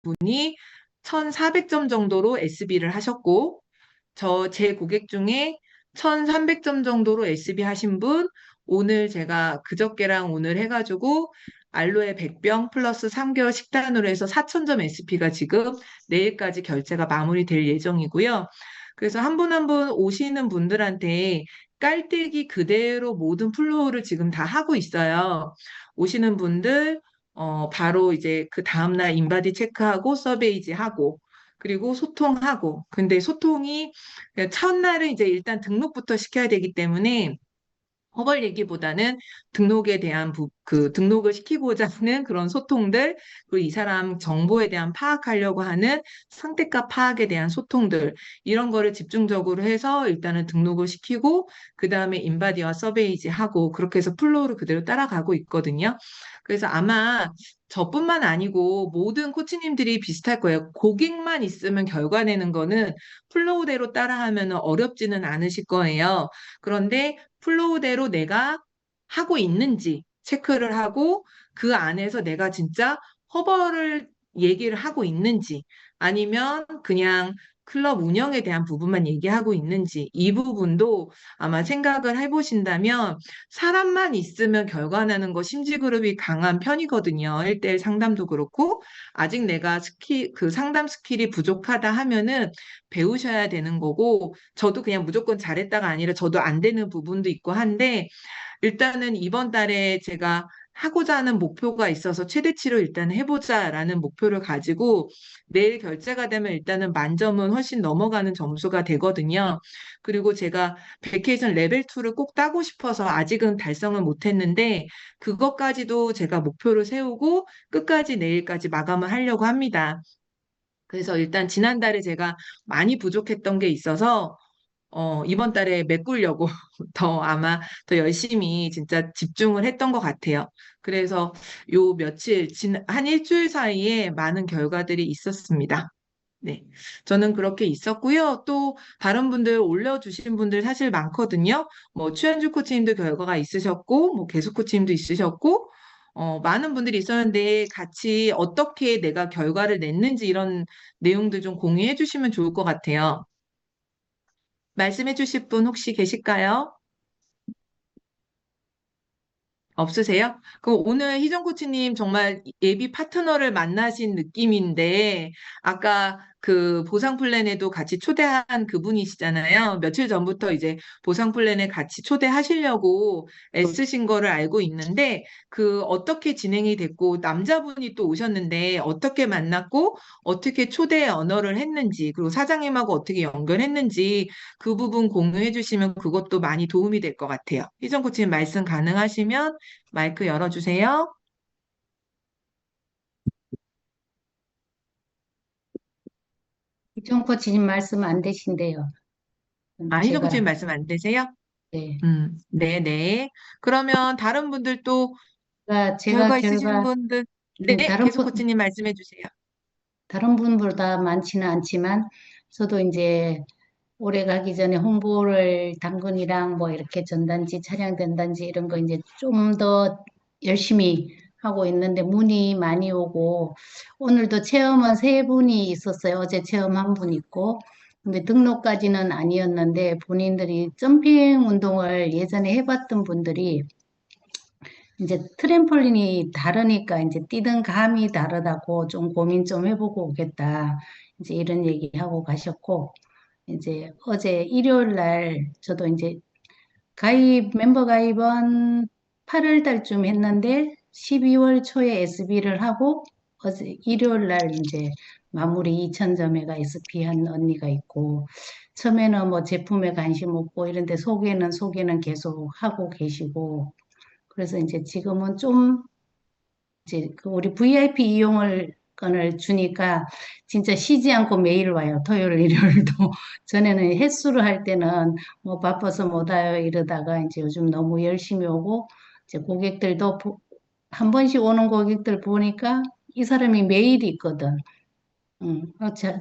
분이 1,400점 정도로 SB를 하셨고, 제 고객 중에 1,300점 정도로 SB 하신 분, 오늘 제가 그저께랑 오늘 해가지고 알로에 100병 플러스 3개월 식단으로 해서 4,000점 SP가 지금 내일까지 결제가 마무리될 예정이고요. 그래서 한 분 한 분 오시는 분들한테 깔때기 그대로 모든 플로우를 지금 다 하고 있어요. 오시는 분들, 바로 이제 그 다음날 인바디 체크하고 서베이지 하고, 그리고 소통하고. 근데 소통이 첫날은 이제 일단 등록부터 시켜야 되기 때문에 허벌 얘기보다는 등록에 대한 그 등록을 시키고자 하는 그런 소통들, 그리고 이 사람 정보에 대한 파악하려고 하는 상대가 파악에 대한 소통들, 이런 거를 집중적으로 해서 일단은 등록을 시키고, 그 다음에 인바디와 서베이지 하고, 그렇게 해서 플로우를 그대로 따라가고 있거든요. 그래서 아마 저뿐만 아니고 모든 코치님들이 비슷할 거예요. 고객만 있으면 결과 내는 거는 플로우대로 따라하면 어렵지는 않으실 거예요. 그런데 플로우대로 내가 하고 있는지 체크를 하고 그 안에서 내가 진짜 허벌을 얘기를 하고 있는지 아니면 그냥 클럽 운영에 대한 부분만 얘기하고 있는지 이 부분도 아마 생각을 해보신다면 사람만 있으면 결과 나는 거 심지그룹이 강한 편이거든요. 1대1 상담도 그렇고 아직 내가 그 상담 스킬이 부족하다 하면은 배우셔야 되는 거고 저도 그냥 무조건 잘했다가 아니라 저도 안 되는 부분도 있고 한데 일단은 이번 달에 제가 하고자 하는 목표가 있어서 최대치로 일단 해보자라는 목표를 가지고 내일 결제가 되면 일단은 만점은 훨씬 넘어가는 점수가 되거든요. 그리고 제가 베케이션 레벨 2를 꼭 따고 싶어서 아직은 달성을 못했는데 그것까지도 제가 목표를 세우고 끝까지 내일까지 마감을 하려고 합니다. 그래서 일단 지난달에 제가 많이 부족했던 게 있어서 이번 달에 메꾸려고 더 아마 더 열심히 진짜 집중을 했던 것 같아요. 그래서 요 며칠, 한 일주일 사이에 많은 결과들이 있었습니다. 네. 저는 그렇게 있었고요. 또 다른 분들 올려주신 분들 사실 많거든요. 뭐 최현주 코치님도 결과가 있으셨고, 뭐 계속 코치님도 있으셨고, 많은 분들이 있었는데 같이 어떻게 내가 결과를 냈는지 이런 내용들 좀 공유해 주시면 좋을 것 같아요. 말씀해 주실 분 혹시 계실까요? 없으세요? 그럼 오늘 희정 코치님 정말 예비 파트너를 만나신 느낌인데, 아까 그 보상 플랜에도 같이 초대한 그분이시잖아요. 며칠 전부터 이제 보상 플랜에 같이 초대하시려고 애쓰신 거를 알고 있는데, 그 어떻게 진행이 됐고, 남자분이 또 오셨는데, 어떻게 만났고, 어떻게 초대 언어를 했는지, 그리고 사장님하고 어떻게 연결했는지, 그 부분 공유해 주시면 그것도 많이 도움이 될 것 같아요. 희정 코치님 말씀 가능하시면 마이크 열어주세요. 이종 코치님 말씀 안 되신대요. 희정 제가, 코치님 말씀 안 되세요? 네. 네네. 그러면 다른 분들 또 제가 결과 있으신 결과, 분들, 네, 계속 코치님 말씀해 주세요. 다른 분보다 많지는 않지만, 저도 이제 올해 가기 전에 홍보를 당근이랑 뭐 이렇게 전단지, 차량 전단지 이런 거 이제 좀 더 열심히 하고 있는데 문의 많이 오고, 오늘도 체험은 세 분이 있었어요. 어제 체험 한 분 있고, 근데 등록까지는 아니었는데 본인들이 점핑 운동을 예전에 해봤던 분들이 이제 트램펄린이 다르니까 이제 뛰는 감이 다르다고 좀 고민 좀 해보고 오겠다. 이제 이런 얘기하고 가셨고, 이제 어제 일요일 날 저도 이제 멤버 가입은 8월 달쯤 했는데 12월 초에 SB를 하고 어제 일요일 날 이제 마무리 2,000점에가 SP 한 언니가 있고, 처음에는 뭐 제품에 관심 없고 이런데 소개는 계속 하고 계시고, 그래서 이제 지금은 좀 이제 그 우리 VIP 이용을 건을 주니까 진짜 쉬지 않고 매일 와요. 토요일, 일요일도. 전에는 횟수를 할 때는 뭐 바빠서 못 와요 이러다가 이제 요즘 너무 열심히 오고 이제 고객들도 한 번씩 오는 고객들 보니까 이 사람이 매일 있거든.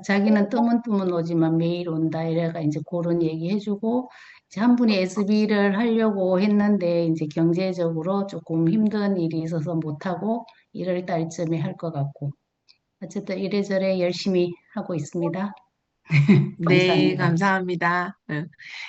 자기는 뜨문뜨문 오지만 매일 온다. 이래가 이제 그런 얘기 해주고, 이제 한 분이 SB를 하려고 했는데, 이제 경제적으로 조금 힘든 일이 있어서 못하고, 1월 달쯤에 할 것 같고. 어쨌든 이래저래 열심히 하고 있습니다. 네, 감사합니다. 감사합니다. 응.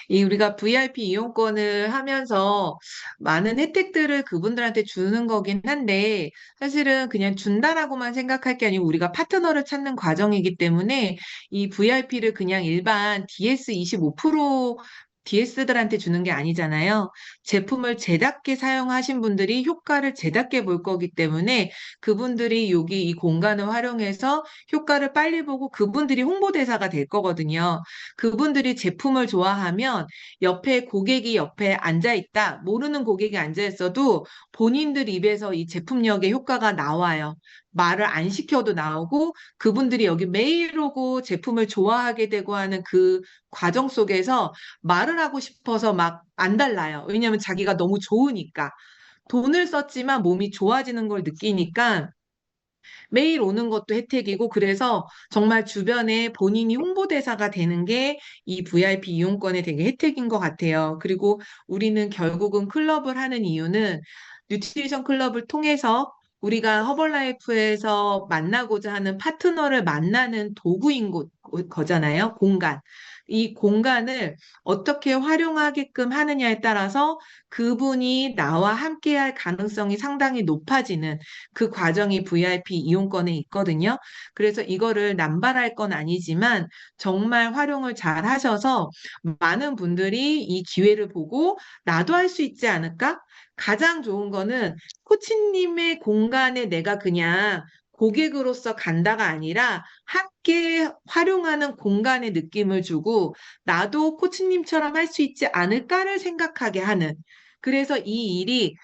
이 우리가 VIP 이용권을 하면서 많은 혜택들을 그분들한테 주는 거긴 한데, 사실은 그냥 준다라고만 생각할 게 아니고 우리가 파트너를 찾는 과정이기 때문에 이 VIP를 그냥 일반 DS25% DS들한테 주는 게 아니잖아요. 제품을 제답게 사용하신 분들이 효과를 제답게 볼 거기 때문에 그분들이 여기 이 공간을 활용해서 효과를 빨리 보고 그분들이 홍보대사가 될 거거든요. 그분들이 제품을 좋아하면 옆에 고객이 옆에 앉아 있다. 모르는 고객이 앉아 있어도 본인들 입에서 이 제품력의 효과가 나와요. 말을 안 시켜도 나오고 그분들이 여기 매일 오고 제품을 좋아하게 되고 하는 그 과정 속에서 말을 하고 싶어서 막 안 달라요. 왜냐하면 자기가 너무 좋으니까. 돈을 썼지만 몸이 좋아지는 걸 느끼니까 매일 오는 것도 혜택이고 그래서 정말 주변에 본인이 홍보대사가 되는 게 이 VIP 이용권의 되게 혜택인 것 같아요. 그리고 우리는 결국은 클럽을 하는 이유는 뉴트리션 클럽을 통해서 우리가 허벌라이프에서 만나고자 하는 파트너를 만나는 도구인 거잖아요. 공간. 이 공간을 어떻게 활용하게끔 하느냐에 따라서 그분이 나와 함께할 가능성이 상당히 높아지는 그 과정이 VIP 이용권에 있거든요. 그래서 이거를 남발할 건 아니지만 정말 활용을 잘 하셔서 많은 분들이 이 기회를 보고 나도 할 수 있지 않을까? 가장 좋은 거는 코치님의 공간에 내가 그냥 고객으로서 간다가 아니라 함께 활용하는 공간의 느낌을 주고 나도 코치님처럼 할 수 있지 않을까를 생각하게 하는 그래서 이 일이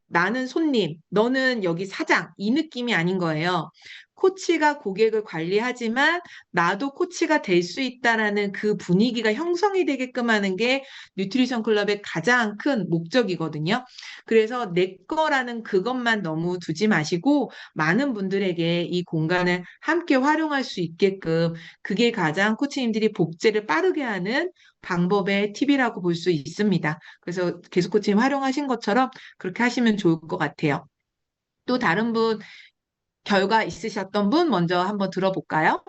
나는 손님, 너는 여기 사장, 이 느낌이 아닌 거예요. 코치가 고객을 관리하지만 나도 코치가 될 수 있다라는 그 분위기가 형성이 되게끔 하는 게 뉴트리션 클럽의 가장 큰 목적이거든요. 그래서 내 거라는 그것만 너무 두지 마시고 많은 분들에게 이 공간을 함께 활용할 수 있게끔 그게 가장 코치님들이 복제를 빠르게 하는 방법의 팁이라고 볼 수 있습니다. 그래서 계속 코치님 활용하신 것처럼 그렇게 하시면 좋을 것 같아요. 또 다른 분, 결과 있으셨던 분 먼저 한번 들어볼까요?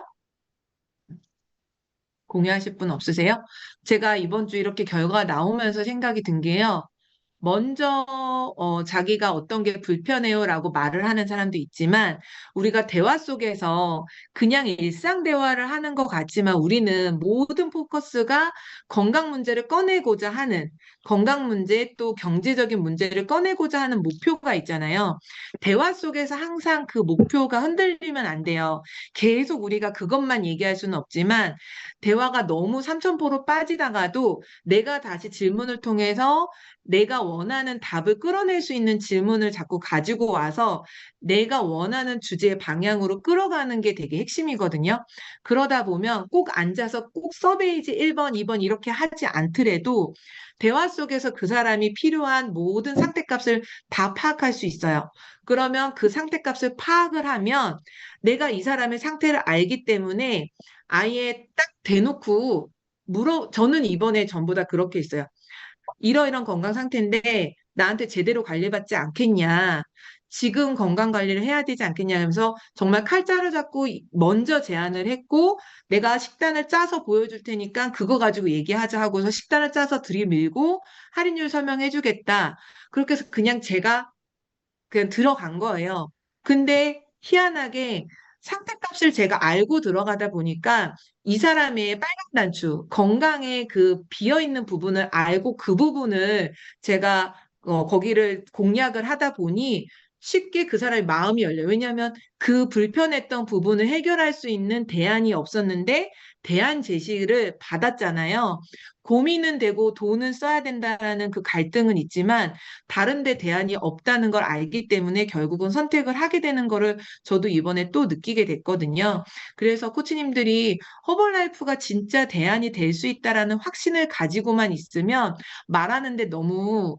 공유하실 분 없으세요? 제가 이번 주 이렇게 결과 나오면서 생각이 든 게요. 먼저 자기가 어떤 게 불편해요라고 말을 하는 사람도 있지만 우리가 대화 속에서 그냥 일상 대화를 하는 것 같지만 우리는 모든 포커스가 건강 문제를 꺼내고자 하는 건강 문제 또 경제적인 문제를 꺼내고자 하는 목표가 있잖아요. 대화 속에서 항상 그 목표가 흔들리면 안 돼요. 계속 우리가 그것만 얘기할 수는 없지만 대화가 너무 삼천포로 빠지다가도 내가 다시 질문을 통해서 내가 원하는 답을 끌어낼 수 있는 질문을 자꾸 가지고 와서 내가 원하는 주제의 방향으로 끌어가는 게 되게 핵심이거든요. 그러다 보면 꼭 앉아서 꼭 서베이지 1번, 2번 이렇게 하지 않더라도 대화 속에서 그 사람이 필요한 모든 상태값을 다 파악할 수 있어요. 그러면 그 상태값을 파악을 하면 내가 이 사람의 상태를 알기 때문에 아예 딱 대놓고 저는 이번에 전부 다 그렇게 했어요. 이러이런 건강 상태인데 나한테 제대로 관리받지 않겠냐. 지금 건강 관리를 해야 되지 않겠냐 하면서 정말 칼자루 잡고 먼저 제안을 했고 내가 식단을 짜서 보여줄 테니까 그거 가지고 얘기하자 하고서 식단을 짜서 들이밀고 할인율 설명해 주겠다. 그렇게 해서 그냥 제가 그냥 들어간 거예요. 근데 희한하게 상태값을 제가 알고 들어가다 보니까 이 사람의 빨간 단추, 건강의 그 비어있는 부분을 알고 그 부분을 제가 거기를 공략을 하다 보니 쉽게 그 사람의 마음이 열려요. 왜냐하면 그 불편했던 부분을 해결할 수 있는 대안이 없었는데 대안 제시를 받았잖아요. 고민은 되고 돈은 써야 된다라는 그 갈등은 있지만 다른 데 대안이 없다는 걸 알기 때문에 결국은 선택을 하게 되는 거를 저도 이번에 또 느끼게 됐거든요. 그래서 코치님들이 허벌라이프가 진짜 대안이 될 수 있다라는 확신을 가지고만 있으면 말하는데 너무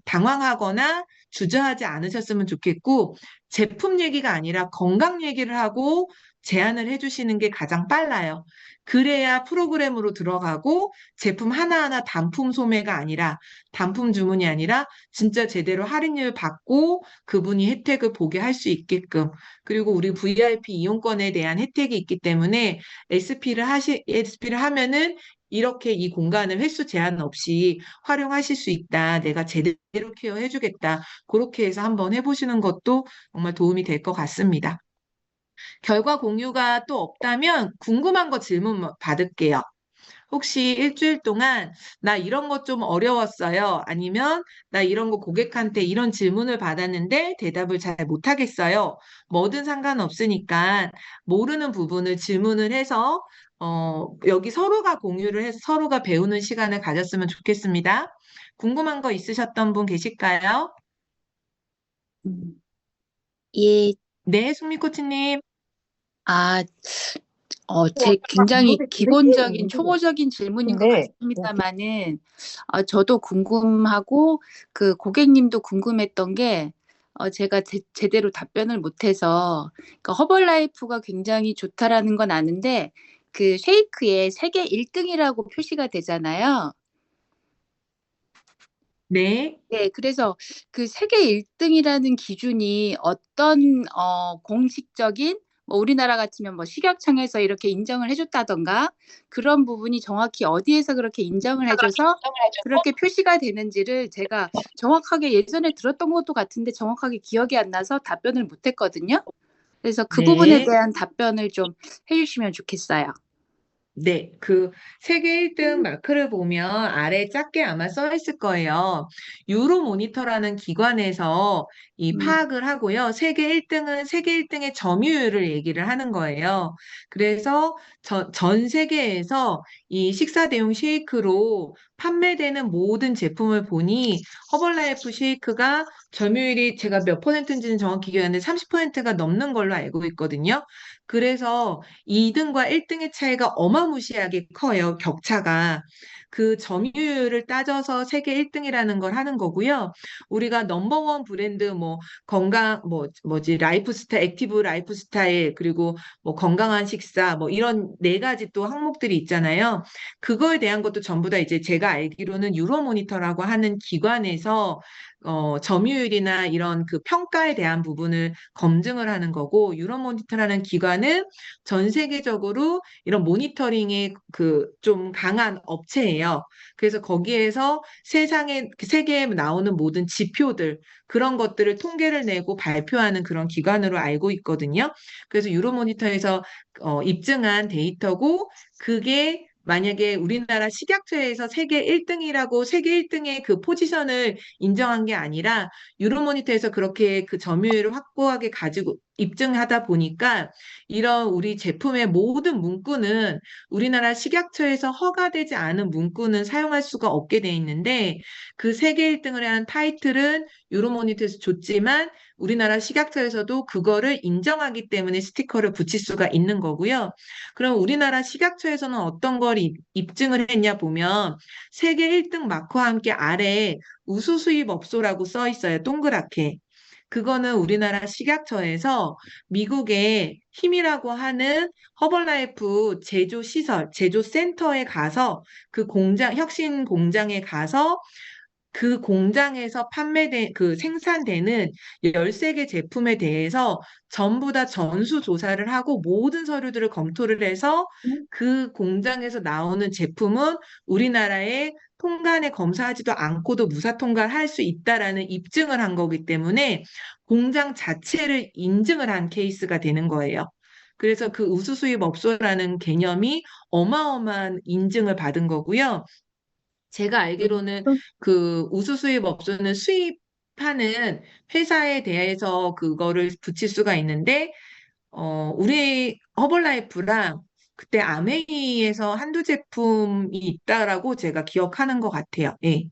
당황하거나 주저하지 않으셨으면 좋겠고, 제품 얘기가 아니라 건강 얘기를 하고 제안을 해주시는 게 가장 빨라요. 그래야 프로그램으로 들어가고 제품 하나하나 단품 소매가 아니라 단품 주문이 아니라 진짜 제대로 할인율 받고 그분이 혜택을 보게 할 수 있게끔 그리고 우리 VIP 이용권에 대한 혜택이 있기 때문에 SP를 하면은 이렇게 이 공간을 횟수 제한 없이 활용하실 수 있다. 내가 제대로 케어해주겠다. 그렇게 해서 한번 해보시는 것도 정말 도움이 될 것 같습니다. 결과 공유가 또 없다면 궁금한 거 질문 받을게요. 혹시 일주일 동안 나 이런 거 좀 어려웠어요. 아니면 나 이런 거 고객한테 이런 질문을 받았는데 대답을 잘 못하겠어요. 뭐든 상관없으니까 모르는 부분을 질문을 해서 여기 서로가 공유를 해서 서로가 배우는 시간을 가졌으면 좋겠습니다. 궁금한 거 있으셨던 분 계실까요? 음, 예, 네, 승미 코치님. 아, 제 굉장히 기본적인, 초보적인 질문인 것 같습니다만은, 저도 궁금하고, 그 고객님도 궁금했던 게, 제가 제대로 답변을 못해서, 그러니까 허벌라이프가 굉장히 좋다라는 건 아는데, 그 쉐이크에 세계 1등이라고 표시가 되잖아요. 네. 네, 그래서 그 세계 1등이라는 기준이 어떤 공식적인 뭐 우리나라 같으면 뭐 식약청에서 이렇게 인정을 해줬다던가 그런 부분이 정확히 어디에서 그렇게 인정을 해줘서 그렇게 표시가 되는지를 제가 정확하게 예전에 들었던 것도 같은데 정확하게 기억이 안 나서 답변을 못했거든요. 그래서 그 부분에 네. 대한 답변을 좀 해주시면 좋겠어요. 네, 그 세계 1등 마크를 보면 아래 작게 아마 써 있을 거예요. 유로 모니터라는 기관에서 이 음, 파악을 하고요. 세계 1등은 세계 1등의 점유율을 얘기를 하는 거예요. 그래서 전 세계에서 이 식사 대용 쉐이크로 판매되는 모든 제품을 보니 허벌라이프 쉐이크가 점유율이 제가 몇 퍼센트인지는 정확히 기억이 안 나는데 30%가 넘는 걸로 알고 있거든요. 그래서 2등과 1등의 차이가 어마무시하게 커요, 격차가. 그 점유율을 따져서 세계 1등이라는 걸 하는 거고요. 우리가 넘버원 브랜드 뭐 건강 뭐지 라이프 스타일 액티브 라이프 스타일 그리고 뭐 건강한 식사 뭐 이런 네 가지 또 항목들이 있잖아요. 그거에 대한 것도 전부 다 이제 제가 알기로는 유로모니터라고 하는 기관에서 점유율이나 이런 그 평가에 대한 부분을 검증을 하는 거고, 유로모니터라는 기관은 전 세계적으로 이런 모니터링에 그 좀 강한 업체예요. 그래서 거기에서 세계에 나오는 모든 지표들, 그런 것들을 통계를 내고 발표하는 그런 기관으로 알고 있거든요. 그래서 유로모니터에서 입증한 데이터고, 그게 만약에 우리나라 식약처에서 세계 1등이라고 세계 1등의 그 포지션을 인정한 게 아니라 유로모니터에서 그렇게 그 점유율을 확고하게 가지고 입증하다 보니까 이런 우리 제품의 모든 문구는 우리나라 식약처에서 허가되지 않은 문구는 사용할 수가 없게 돼 있는데 그 세계 1등을 한 타이틀은 유로모니터에서 줬지만 우리나라 식약처에서도 그거를 인정하기 때문에 스티커를 붙일 수가 있는 거고요. 그럼 우리나라 식약처에서는 어떤 걸 입증을 했냐 보면 세계 1등 마크와 함께 아래에 우수 수입 업소라고 써 있어요. 동그랗게. 그거는 우리나라 식약처에서 미국의 힘이라고 하는 허벌라이프 제조 시설, 제조 센터에 가서 그 공장, 혁신 공장에 가서 그 공장에서 그 생산되는 13개 제품에 대해서 전부 다 전수 조사를 하고 모든 서류들을 검토를 해서 그 공장에서 나오는 제품은 우리나라에 통관에 검사하지도 않고도 무사 통과를 할 수 있다라는 입증을 한 거기 때문에 공장 자체를 인증을 한 케이스가 되는 거예요. 그래서 그 우수 수입 업소라는 개념이 어마어마한 인증을 받은 거고요. 제가 알기로는 그 우수 수입 업소는 수입하는 회사에 대해서 그거를 붙일 수가 있는데, 우리 허벌라이프랑 그때 아메이에서 한두 제품이 있다라고 제가 기억하는 것 같아요. 예.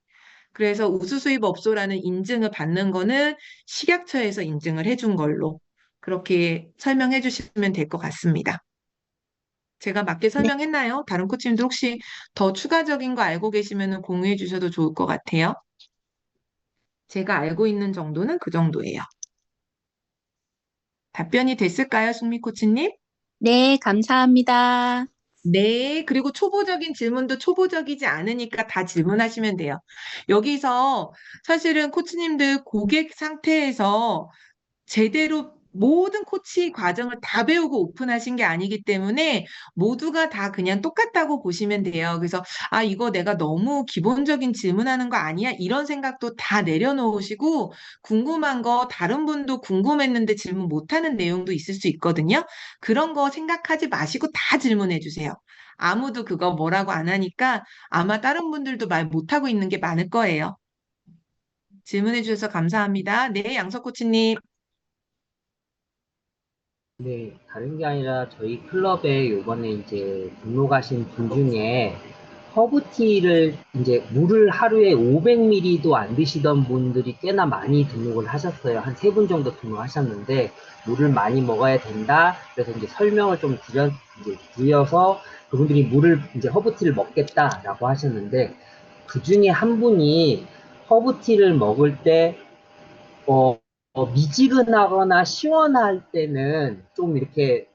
그래서 우수 수입 업소라는 인증을 받는 거는 식약처에서 인증을 해준 걸로 그렇게 설명해 주시면 될 것 같습니다. 제가 맞게 네, 설명했나요? 다른 코치님들 혹시 더 추가적인 거 알고 계시면 공유해 주셔도 좋을 것 같아요. 제가 알고 있는 정도는 그 정도예요. 답변이 됐을까요, 승미 코치님? 네, 감사합니다. 네, 그리고 초보적인 질문도 초보적이지 않으니까 다 질문하시면 돼요. 여기서 사실은 코치님들 고객 상태에서 제대로 모든 코치 과정을 다 배우고 오픈하신 게 아니기 때문에 모두가 다 그냥 똑같다고 보시면 돼요. 그래서 아, 이거 내가 너무 기본적인 질문하는 거 아니야? 이런 생각도 다 내려놓으시고 궁금한 거 다른 분도 궁금했는데 질문 못하는 내용도 있을 수 있거든요. 그런 거 생각하지 마시고 다 질문해 주세요. 아무도 그거 뭐라고 안 하니까 아마 다른 분들도 말 못하고 있는 게 많을 거예요. 질문해 주셔서 감사합니다. 네, 양석 코치님. 네, 다른 게 아니라 저희 클럽에 요번에 이제 등록하신 분 중에 허브티를 이제 물을 하루에 500ml도 안 드시던 분들이 꽤나 많이 등록을 하셨어요. 한 세 분 정도 등록하셨는데 물을 많이 먹어야 된다. 그래서 이제 설명을 좀 드려서 그분들이 물을 이제 허브티를 먹겠다라고 하셨는데 그 중에 한 분이 허브티를 먹을 때 어, 미지근하거나 시원할 때는 좀 이렇게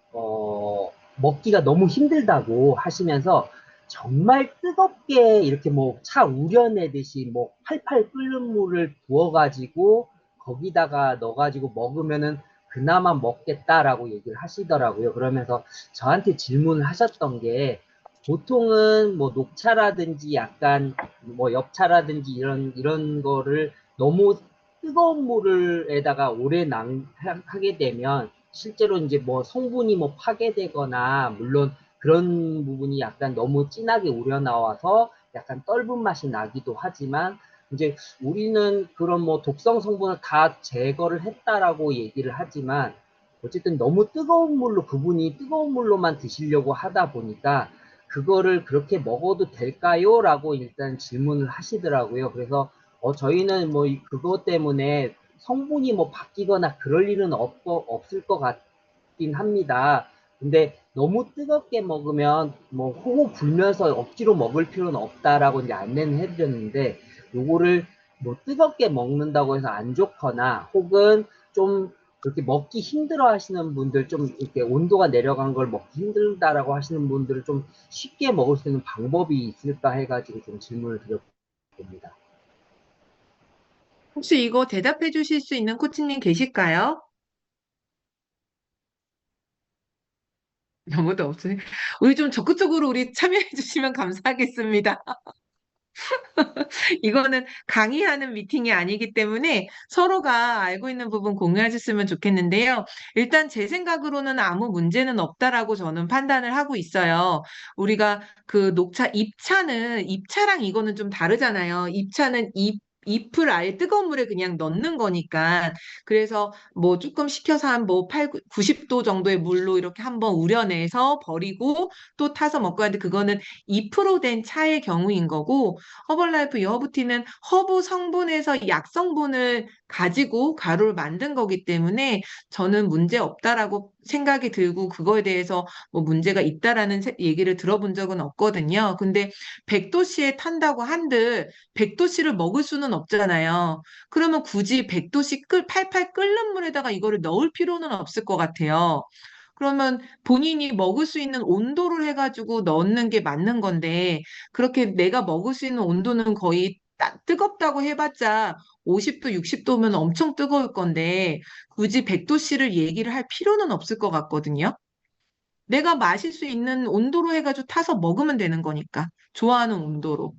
먹기가 너무 힘들다고 하시면서 정말 뜨겁게 이렇게 뭐 차 우려내듯이 뭐 팔팔 끓는 물을 부어가지고 거기다가 넣어가지고 먹으면은 그나마 먹겠다라고 얘기를 하시더라고요. 그러면서 저한테 질문을 하셨던 게 보통은 뭐 녹차라든지 약간 뭐 엽차라든지 이런 거를 너무 뜨거운 물에다가 오래 하게 되면 실제로 이제 뭐 성분이 뭐 파괴되거나 물론 그런 부분이 약간 너무 진하게 우러나와서 약간 떫은 맛이 나기도 하지만 이제 우리는 그런 뭐 독성 성분을 다 제거를 했다라고 얘기를 하지만 어쨌든 너무 뜨거운 물로 그분이 뜨거운 물로만 드시려고 하다 보니까 그거를 그렇게 먹어도 될까요? 라고 일단 질문을 하시더라고요. 그래서 저희는 뭐 그것 때문에 성분이 뭐 바뀌거나 그럴 일은 없을 것 같긴 합니다. 근데 너무 뜨겁게 먹으면 뭐 호호 불면서 억지로 먹을 필요는 없다라고 이제 안내는 해드렸는데 요거를 뭐 뜨겁게 먹는다고 해서 안 좋거나 혹은 좀 그렇게 먹기 힘들어 하시는 분들 좀 이렇게 온도가 내려간 걸 먹기 힘들다라고 하시는 분들을 좀 쉽게 먹을 수 있는 방법이 있을까 해가지고 좀 질문을 드려봅니다. 혹시 이거 대답해 주실 수 있는 코치님 계실까요? 아무도 없으니 우리 좀 적극적으로 우리 참여해 주시면 감사하겠습니다. 이거는 강의하는 미팅이 아니기 때문에 서로가 알고 있는 부분 공유하셨으면 좋겠는데요. 일단 제 생각으로는 아무 문제는 없다라고 저는 판단을 하고 있어요. 우리가 그 녹차 입차랑 이거는 좀 다르잖아요. 입차는 잎을 아예 뜨거운 물에 그냥 넣는 거니까. 그래서 뭐 조금 식혀서 한 뭐 90도 정도의 물로 이렇게 한번 우려내서 버리고 또 타서 먹고 하는데 그거는 2% 된 차의 경우인 거고 허벌라이프 여허브티는 허브 성분에서 약 성분을 가지고 가루를 만든 거기 때문에 저는 문제 없다라고 생각이 들고 그거에 대해서 뭐 문제가 있다라는 얘기를 들어본 적은 없거든요. 근데 100도씨에 탄다고 한들 100도씨를 먹을 수는 없잖아요. 그러면 굳이 100도씨 팔팔 끓는 물에다가 이거를 넣을 필요는 없을 것 같아요. 그러면 본인이 먹을 수 있는 온도를 해가지고 넣는 게 맞는 건데 그렇게 내가 먹을 수 있는 온도는 거의 뜨겁다고 해봤자 50도, 60도면 엄청 뜨거울 건데 굳이 100도씨를 얘기를 할 필요는 없을 것 같거든요. 내가 마실 수 있는 온도로 해가지고 타서 먹으면 되는 거니까. 좋아하는 온도로.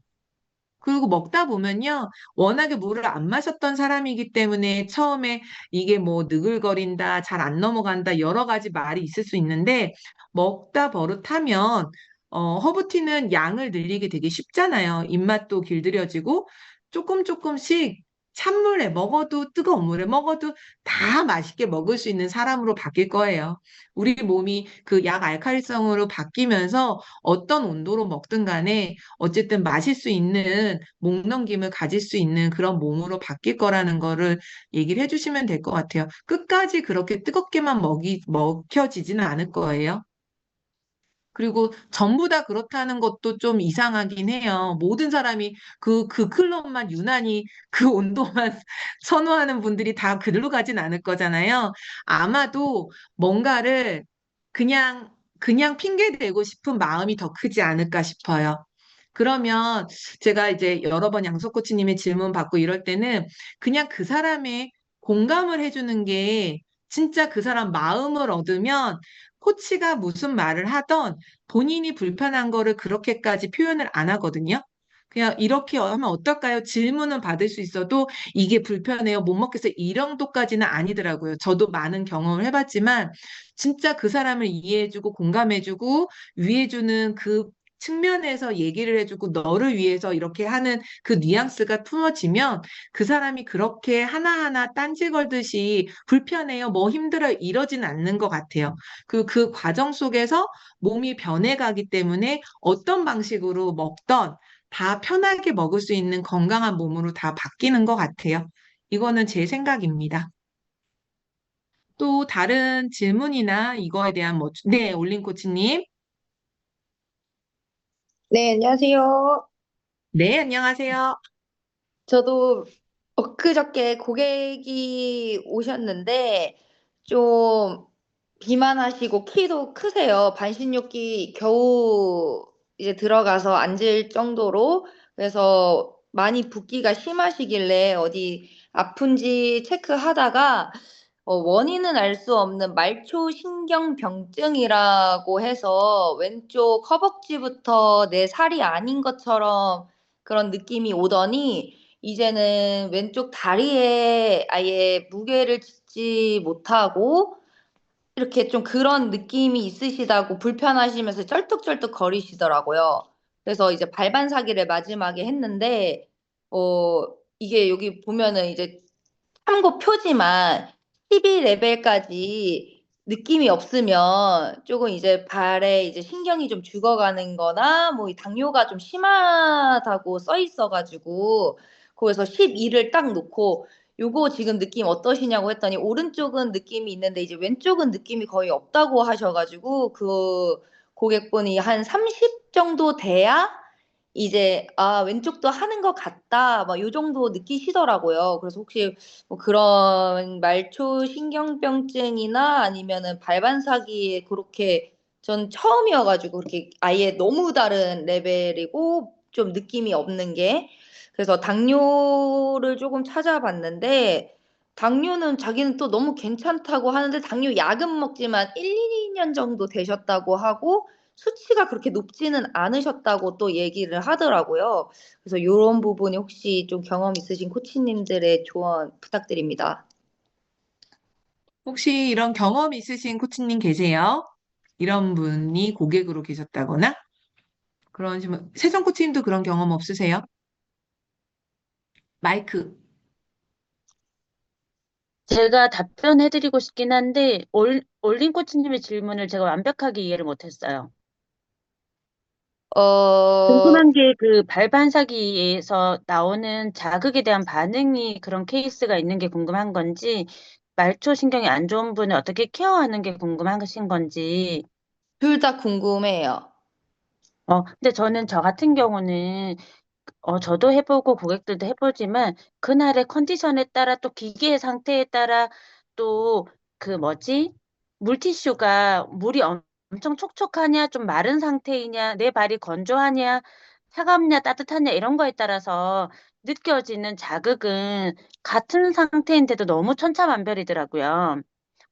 그리고 먹다 보면요, 워낙에 물을 안 마셨던 사람이기 때문에 처음에 이게 뭐 느글거린다, 잘 안 넘어간다, 여러 가지 말이 있을 수 있는데, 먹다 버릇하면, 허브티는 양을 늘리기 되게 쉽잖아요. 입맛도 길들여지고, 조금씩 찬물에 먹어도, 뜨거운 물에 먹어도 다 맛있게 먹을 수 있는 사람으로 바뀔 거예요. 우리 몸이 그 약 알칼리성으로 바뀌면서 어떤 온도로 먹든 간에 어쨌든 마실 수 있는 목 넘김을 가질 수 있는 그런 몸으로 바뀔 거라는 거를 얘기를 해주시면 될 것 같아요. 끝까지 그렇게 뜨겁게만 먹혀지지는 않을 거예요. 그리고 전부 다 그렇다는 것도 좀 이상하긴 해요. 모든 사람이 그 클럽만 유난히 그 온도만 선호하는 분들이 다 그들로 가진 않을 거잖아요. 아마도 뭔가를 그냥 핑계 대고 싶은 마음이 더 크지 않을까 싶어요. 그러면 제가 이제 여러 번 양석 코치님의 질문 받고 이럴 때는 그냥 그 사람의 공감을 해주는 게 진짜 그 사람 마음을 얻으면 코치가 무슨 말을 하던 본인이 불편한 거를 그렇게까지 표현을 안 하거든요. 그냥 이렇게 하면 어떨까요? 질문은 받을 수 있어도 이게 불편해요. 못 먹겠어요. 이 정도까지는 아니더라고요. 저도 많은 경험을 해봤지만 진짜 그 사람을 이해해주고 공감해주고 위해주는 그 측면에서 얘기를 해주고 너를 위해서 이렇게 하는 그 뉘앙스가 품어지면 그 사람이 그렇게 하나하나 딴지 걸듯이 불편해요, 뭐 힘들어요, 이러진 않는 것 같아요. 그 과정 속에서 몸이 변해가기 때문에 어떤 방식으로 먹던 다 편하게 먹을 수 있는 건강한 몸으로 다 바뀌는 것 같아요. 이거는 제 생각입니다. 또 다른 질문이나 이거에 대한 네, 올린 코치님. 네, 안녕하세요. 네, 안녕하세요. 저도 엊그저께 고객이 오셨는데 좀 비만하시고 키도 크세요. 반신욕기 겨우 이제 들어가서 앉을 정도로 그래서 많이 붓기가 심하시길래 어디 아픈지 체크하다가 원인은 알 수 없는 말초신경병증이라고 해서 왼쪽 허벅지부터 내 살이 아닌 것처럼 그런 느낌이 오더니 이제는 왼쪽 다리에 아예 무게를 짓지 못하고 이렇게 좀 그런 느낌이 있으시다고 불편하시면서 쩔뚝쩔뚝 거리시더라고요. 그래서 이제 발반사기를 마지막에 했는데, 어, 이게 여기 보면은 이제 참고 표지만 12레벨까지 느낌이 없으면 조금 이제 발에 이제 신경이 좀 죽어가는 거나 뭐 이 당뇨가 좀 심하다고 써 있어가지고 거기서 12를 딱 놓고 요거 지금 느낌 어떠시냐고 했더니 오른쪽은 느낌이 있는데 이제 왼쪽은 느낌이 거의 없다고 하셔가지고 그 고객분이 한 30 정도 돼야 이제 아 왼쪽도 하는 것 같다 막 요 정도 느끼시더라고요. 그래서 혹시 뭐 그런 말초 신경병증이나 아니면은 발반사기에 그렇게 전 처음이어가지고 그렇게 아예 너무 다른 레벨이고 좀 느낌이 없는 게 그래서 당뇨를 조금 찾아봤는데 당뇨는 자기는 또 너무 괜찮다고 하는데 당뇨 약은 먹지만 1, 2년 정도 되셨다고 하고 수치가 그렇게 높지는 않으셨다고 또 얘기를 하더라고요. 그래서 요런 부분이 혹시 좀 경험 있으신 코치님들의 조언 부탁드립니다. 혹시 이런 경험 있으신 코치님 계세요? 이런 분이 고객으로 계셨다거나? 그런, 세정 코치님도 그런 경험 없으세요? 마이크. 제가 답변해드리고 싶긴 한데, 올린 코치님의 질문을 제가 완벽하게 이해를 못했어요. 어, 궁금한 게 그 발반사기에서 나오는 자극에 대한 반응이 그런 케이스가 있는 게 궁금한 건지, 말초신경이 안 좋은 분을 어떻게 케어하는 게 궁금하신 건지. 둘 다 궁금해요. 근데 저는 저 같은 경우는 저도 해보고 고객들도 해보지만 그날의 컨디션에 따라 또 기계의 상태에 따라 또 그 뭐지? 물티슈가 물이 엄청 촉촉하냐, 좀 마른 상태이냐, 내 발이 건조하냐, 차갑냐, 따뜻하냐 이런 거에 따라서 느껴지는 자극은 같은 상태인데도 너무 천차만별이더라고요.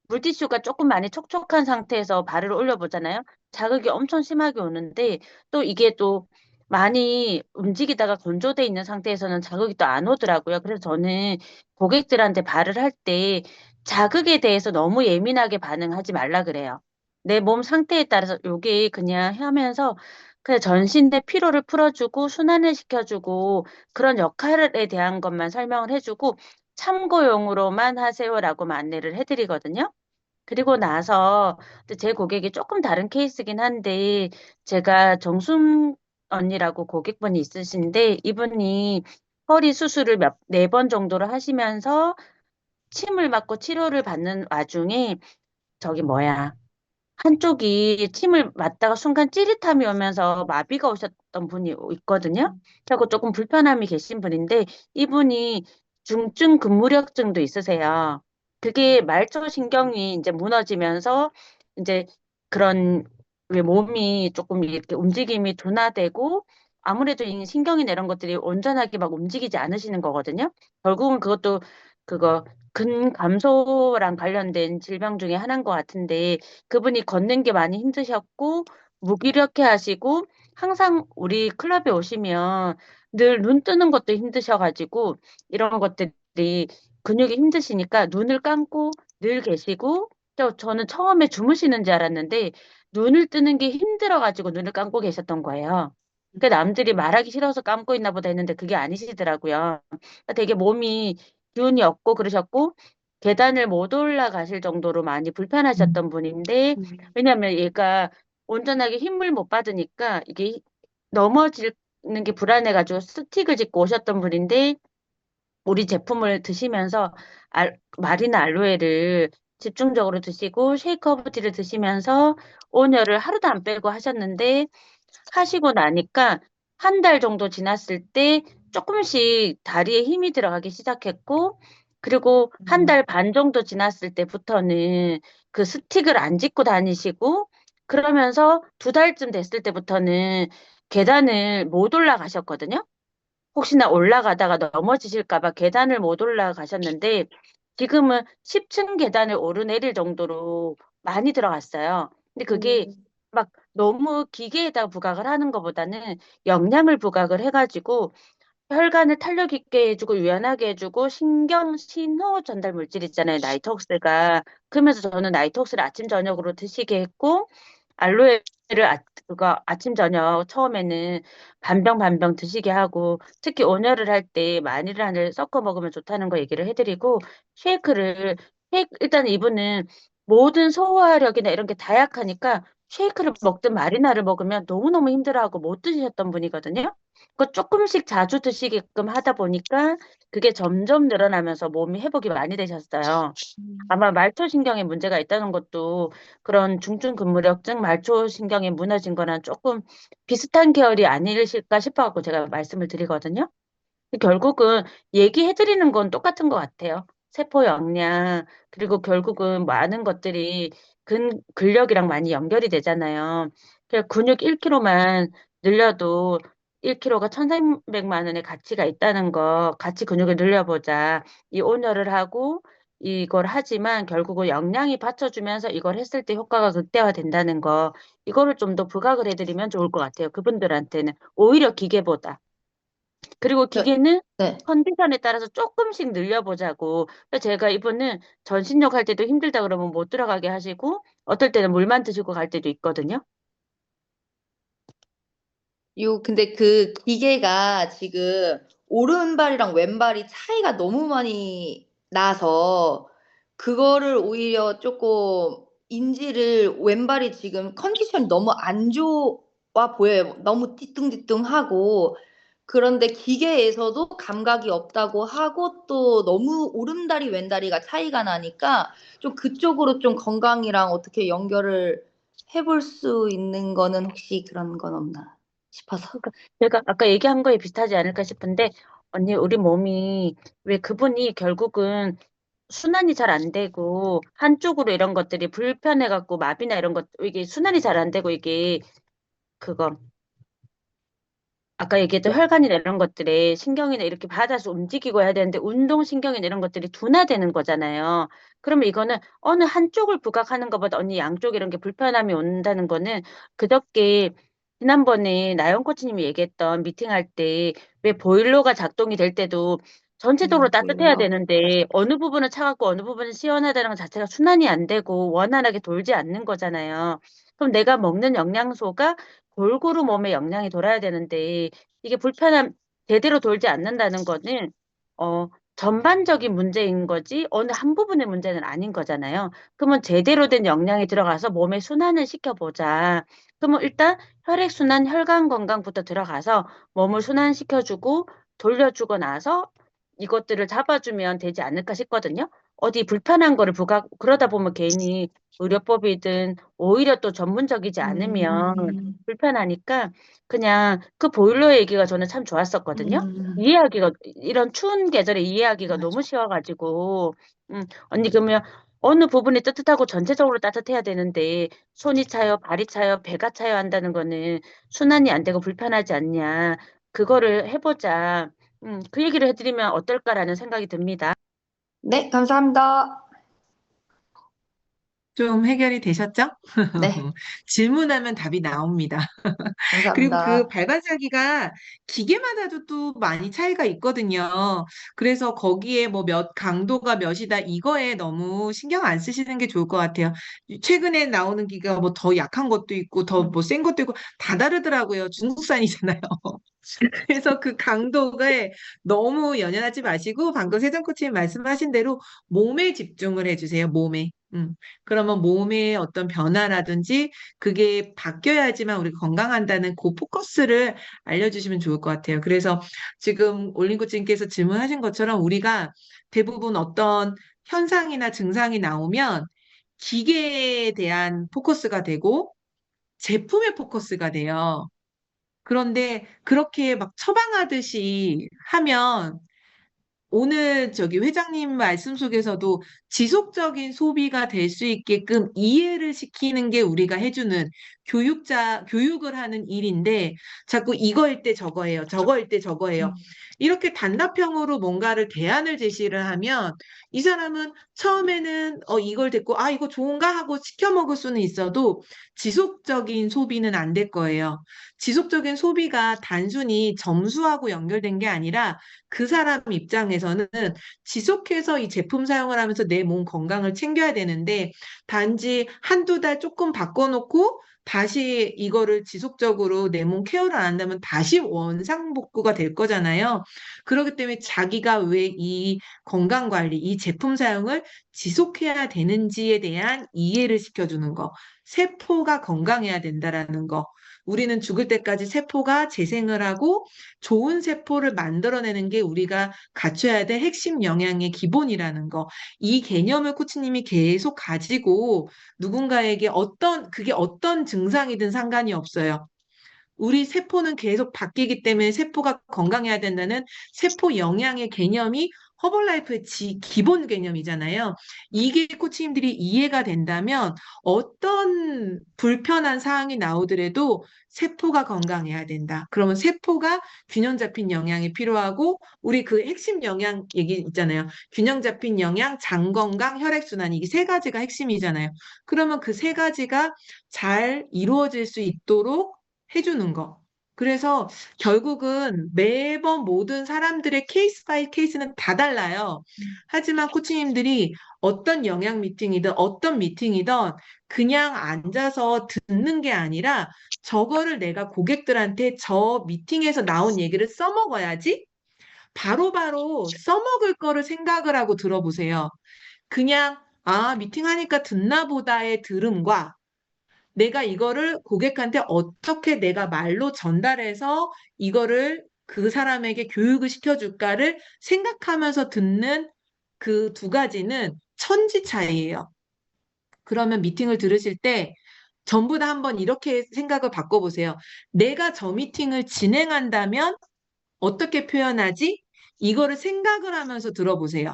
물티슈가 조금 많이 촉촉한 상태에서 발을 올려보잖아요. 자극이 엄청 심하게 오는데 또 이게 또 많이 움직이다가 건조돼 있는 상태에서는 자극이 또 안 오더라고요. 그래서 저는 고객들한테 발을 할 때 자극에 대해서 너무 예민하게 반응하지 말라 그래요. 내 몸 상태에 따라서 요게 그냥 하면서 그냥 전신의 피로를 풀어주고 순환을 시켜주고 그런 역할에 대한 것만 설명을 해주고 참고용으로만 하세요라고만 안내를 해드리거든요. 그리고 나서 제 고객이 조금 다른 케이스긴 한데 제가 정순 언니라고 고객분이 있으신데 이분이 허리 수술을 네 번 정도를 하시면서 침을 맞고 치료를 받는 와중에 저기 뭐야 한쪽이 침을 맞다가 순간 찌릿함이 오면서 마비가 오셨던 분이 있거든요. 그리고 조금 불편함이 계신 분인데 이분이 중증 근무력증도 있으세요. 그게 말초신경이 이제 무너지면서 이제 그런 왜 몸이 조금 이렇게 움직임이 둔화되고 아무래도 이 신경이나 이런 것들이 온전하게 막 움직이지 않으시는 거거든요. 결국은 그것도 그거 근감소랑 관련된 질병 중에 하나인 것 같은데 그분이 걷는 게 많이 힘드셨고 무기력해 하시고 항상 우리 클럽에 오시면 늘 눈 뜨는 것도 힘드셔가지고 이런 것들이 근육이 힘드시니까 눈을 감고 늘 계시고 또 저는 처음에 주무시는 줄 알았는데 눈을 뜨는 게 힘들어가지고 눈을 감고 계셨던 거예요. 그 남들이 말하기 싫어서 감고 있나 보다 했는데 그게 아니시더라고요. 그러니까 되게 몸이 기운이 없고 그러셨고 계단을 못 올라가실 정도로 많이 불편하셨던 분인데 왜냐하면 얘가 온전하게 힘을 못 받으니까 이게 넘어지는 게 불안해가지고 스틱을 짚고 오셨던 분인데 우리 제품을 드시면서 마리나 알로에를 집중적으로 드시고 쉐이크 허브티를 드시면서 온열을 하루도 안 빼고 하셨는데 하시고 나니까 한 달 정도 지났을 때 조금씩 다리에 힘이 들어가기 시작했고, 그리고 한 달 반 정도 지났을 때부터는 그 스틱을 안 짚고 다니시고, 그러면서 두 달쯤 됐을 때부터는 계단을 못 올라가셨거든요. 혹시나 올라가다가 넘어지실까 봐 계단을 못 올라가셨는데, 지금은 10층 계단을 오르내릴 정도로 많이 들어갔어요. 근데 그게 막 너무 기계에다 부각을 하는 것보다는 영양을 부각을 해가지고 혈관을 탄력 있게 해주고 유연하게 해주고 신경 신호 전달 물질 있잖아요. 나이톡스가. 그러면서 저는 나이톡스를 아침 저녁으로 드시게 했고 알로에를 그거 아침 저녁 처음에는 반병 반병 드시게 하고 특히 온열을 할 때 마닐을 섞어 먹으면 좋다는 거 얘기를 해드리고 쉐이크를 일단 이분은 모든 소화력이나 이런 게 다 약하니까 쉐이크를 먹든 마리나를 먹으면 너무너무 힘들어하고 못 드셨던 분이거든요. 그 조금씩 자주 드시게끔 하다 보니까 그게 점점 늘어나면서 몸이 회복이 많이 되셨어요. 아마 말초신경에 문제가 있다는 것도 그런 중증 근무력증, 말초신경이 무너진 거랑 조금 비슷한 계열이 아니실까 싶어갖고 제가 말씀을 드리거든요. 결국은 얘기해드리는 건 똑같은 것 같아요. 세포 역량, 그리고 결국은 많은 것들이 근력이랑 많이 연결이 되잖아요. 근육 1kg만 늘려도 1kg가 1,300만 원의 가치가 있다는 거, 같이 근육을 늘려보자. 이 온열을 하고 이걸 하지만 결국은 역량이 받쳐주면서 이걸 했을 때 효과가 극대화된다는 거, 이거를 좀 더 부각을 해드리면 좋을 것 같아요. 그분들한테는. 오히려 기계보다. 그리고 저, 기계는 네. 컨디션에 따라서 조금씩 늘려보자고. 그래서 제가 이분은 전신욕 할 때도 힘들다 그러면 못 들어가게 하시고, 어떨 때는 물만 드시고 갈 때도 있거든요. 근데 그 기계가 지금 오른발이랑 왼발이 차이가 너무 많이 나서 그거를 오히려 조금 인지를 왼발이 지금 컨디션이 너무 안 좋아 보여요. 너무 뒤뚱뒤뚱하고 그런데 기계에서도 감각이 없다고 하고 또 너무 오른다리 왼다리가 차이가 나니까 좀 그쪽으로 좀 건강이랑 어떻게 연결을 해볼 수 있는 거는 혹시 그런 건 없나 싶어서. 그러니까 제가 아까 얘기한 거에 비슷하지 않을까 싶은데, 언니, 우리 몸이 왜 그분이 결국은 순환이 잘 안 되고, 한쪽으로 이런 것들이 불편해갖고, 마비나 이런 것, 이게 순환이 잘 안 되고, 이게 그거, 아까 얘기했던 네. 혈관이나 이런 것들에 신경이나 이렇게 받아서 움직이고 해야 되는데 운동신경이나 이런 것들이 둔화되는 거잖아요. 그러면 이거는 어느 한쪽을 부각하는 것보다 언니 양쪽 이런 게 불편함이 온다는 거는 그저께 지난번에 나영 코치님이 얘기했던 미팅할 때 왜 보일러가 작동이 될 때도 전체적으로 따뜻해야 보일러. 되는데 어느 부분은 차갑고 어느 부분은 시원하다는 것 자체가 순환이 안 되고 원활하게 돌지 않는 거잖아요. 그럼 내가 먹는 영양소가 골고루 몸에 영양이 돌아야 되는데 이게 제대로 돌지 않는다는 거는 전반적인 문제인 거지 어느 한 부분의 문제는 아닌 거잖아요. 그러면 제대로 된 영양이 들어가서 몸에 순환을 시켜보자. 그러면 일단 혈액순환, 혈관 건강부터 들어가서 몸을 순환시켜주고 돌려주고 나서 이것들을 잡아주면 되지 않을까 싶거든요. 어디 불편한 거를 그러다 보면 괜히 의료법이든 오히려 또 전문적이지 않으면 불편하니까 그냥 그 보일러 얘기가 저는 참 좋았었거든요. 이런 추운 계절에 이해하기가 맞아. 너무 쉬워가지고, 언니 그러면 어느 부분이 뜨뜻하고 전체적으로 따뜻해야 되는데 손이 차요, 발이 차요, 배가 차요 한다는 거는 순환이 안 되고 불편하지 않냐. 그거를 해보자. 그 얘기를 해드리면 어떨까라는 생각이 듭니다. 네, 감사합니다. 좀 해결이 되셨죠? 네, 질문하면 답이 나옵니다. 그리고 그 감사합니다. 발반사기가 기계마다도 또 많이 차이가 있거든요. 그래서 거기에 뭐 강도가 몇이다 이거에 너무 신경 안 쓰시는 게 좋을 것 같아요. 최근에 나오는 기계가 뭐 더 약한 것도 있고 더 뭐 센 것도 있고 다 다르더라고요. 중국산이잖아요. 그래서 그 강도에 너무 연연하지 마시고 방금 세정 코치님 말씀하신 대로 몸에 집중을 해주세요. 몸에. 그러면 몸의 어떤 변화라든지 그게 바뀌어야지만 우리가 건강한다는 그 포커스를 알려주시면 좋을 것 같아요. 그래서 지금 올림코치님께서 질문하신 것처럼 우리가 대부분 어떤 현상이나 증상이 나오면 기계에 대한 포커스가 되고 제품에 포커스가 돼요. 그런데 그렇게 막 처방하듯이 하면 오늘 저기 회장님 말씀 속에서도 지속적인 소비가 될 수 있게끔 이해를 시키는 게 우리가 해주는 교육을 하는 일인데 자꾸 이거일 때 저거예요. 저거일 때 저거예요. 이렇게 단답형으로 뭔가를 대안을 제시를 하면 이 사람은 처음에는 이걸 듣고 아, 이거 좋은가 하고 시켜 먹을 수는 있어도 지속적인 소비는 안 될 거예요. 지속적인 소비가 단순히 점수하고 연결된 게 아니라 그 사람 입장에서는 지속해서 이 제품 사용을 하면서 내 몸 건강을 챙겨야 되는데 단지 한두 달 조금 바꿔놓고 다시 이거를 지속적으로 내 몸 케어를 안 한다면 다시 원상복구가 될 거잖아요. 그렇기 때문에 자기가 왜 이 건강 관리, 이 제품 사용을 지속해야 되는지에 대한 이해를 시켜주는 거. 세포가 건강해야 된다라는 거. 우리는 죽을 때까지 세포가 재생을 하고 좋은 세포를 만들어내는 게 우리가 갖춰야 될 핵심 영양의 기본이라는 거. 이 개념을 코치님이 계속 가지고 누군가에게 그게 어떤 증상이든 상관이 없어요. 우리 세포는 계속 바뀌기 때문에 세포가 건강해야 된다는 세포 영양의 개념이 허벌라이프의 기본 개념이잖아요. 이게 코치님들이 이해가 된다면 어떤 불편한 사항이 나오더라도 세포가 건강해야 된다. 그러면 세포가 균형 잡힌 영양이 필요하고 우리 그 핵심 영양 얘기 있잖아요. 균형 잡힌 영양, 장 건강, 혈액순환 이게 세 가지가 핵심이잖아요. 그러면 그 세 가지가 잘 이루어질 수 있도록 해주는 거. 그래서 결국은 매번 모든 사람들의 케이스 바이 케이스는 다 달라요. 하지만 코치님들이 어떤 영양 미팅이든 어떤 미팅이든 그냥 앉아서 듣는 게 아니라 저거를 내가 고객들한테 저 미팅에서 나온 얘기를 써먹어야지 바로바로 써먹을 거를 생각을 하고 들어보세요. 그냥 미팅하니까 듣나 보다의 들음과 내가 이거를 고객한테 어떻게 내가 말로 전달해서 이거를 그 사람에게 교육을 시켜줄까를 생각하면서 듣는 그 두 가지는 천지 차이예요. 그러면 미팅을 들으실 때 전부 다 한번 이렇게 생각을 바꿔보세요. 내가 저 미팅을 진행한다면 어떻게 표현하지? 이거를 생각을 하면서 들어보세요.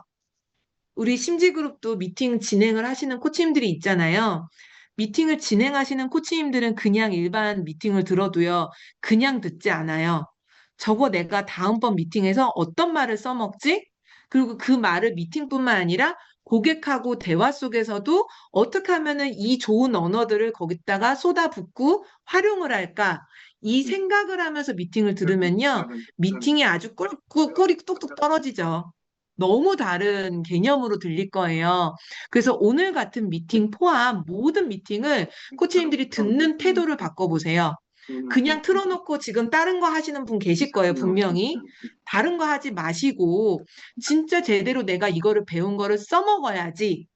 우리 심지그룹도 미팅 진행을 하시는 코치님들이 있잖아요. 미팅을 진행하시는 코치님들은 그냥 일반 미팅을 들어도요, 그냥 듣지 않아요. 저거 내가 다음번 미팅에서 어떤 말을 써먹지? 그리고 그 말을 미팅뿐만 아니라 고객하고 대화 속에서도 어떻게 하면은 이 좋은 언어들을 거기다가 쏟아붓고 활용을 할까? 이 생각을 하면서 미팅을 들으면요, 미팅이 아주 꿀이 뚝뚝 떨어지죠. 너무 다른 개념으로 들릴 거예요. 그래서 오늘 같은 미팅 포함 모든 미팅을 코치님들이 듣는 태도를 바꿔보세요. 그냥 틀어놓고 지금 다른 거 하시는 분 계실 거예요, 분명히. 다른 거 하지 마시고 진짜 제대로 내가 이거를 배운 거를 써먹어야지.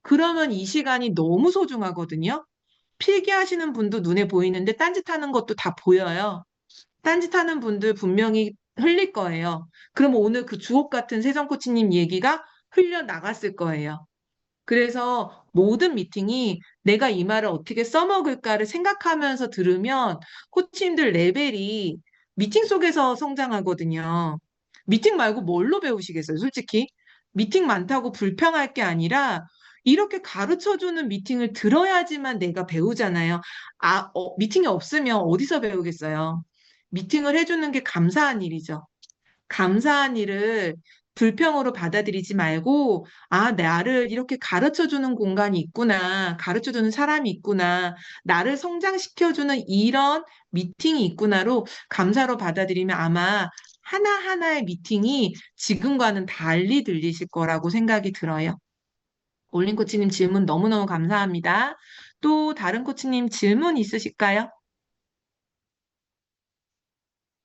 그러면 이 시간이 너무 소중하거든요. 필기하시는 분도 눈에 보이는데 딴짓하는 것도 다 보여요. 딴짓하는 분들 분명히 흘릴 거예요. 그럼 오늘 그 주옥 같은 세정 코치님 얘기가 흘려 나갔을 거예요. 그래서 모든 미팅이 내가 이 말을 어떻게 써먹을까를 생각하면서 들으면 코치님들 레벨이 미팅 속에서 성장하거든요. 미팅 말고 뭘로 배우시겠어요, 솔직히? 미팅 많다고 불평할 게 아니라 이렇게 가르쳐주는 미팅을 들어야지만 내가 배우잖아요. 미팅이 없으면 어디서 배우겠어요? 미팅을 해주는 게 감사한 일이죠. 감사한 일을 불평으로 받아들이지 말고, 나를 이렇게 가르쳐 주는 공간이 있구나, 가르쳐 주는 사람이 있구나, 나를 성장시켜주는 이런 미팅이 있구나로 감사로 받아들이면 아마 하나하나의 미팅이 지금과는 달리 들리실 거라고 생각이 들어요. 올린 코치님 질문 너무너무 감사합니다. 또 다른 코치님 질문 있으실까요?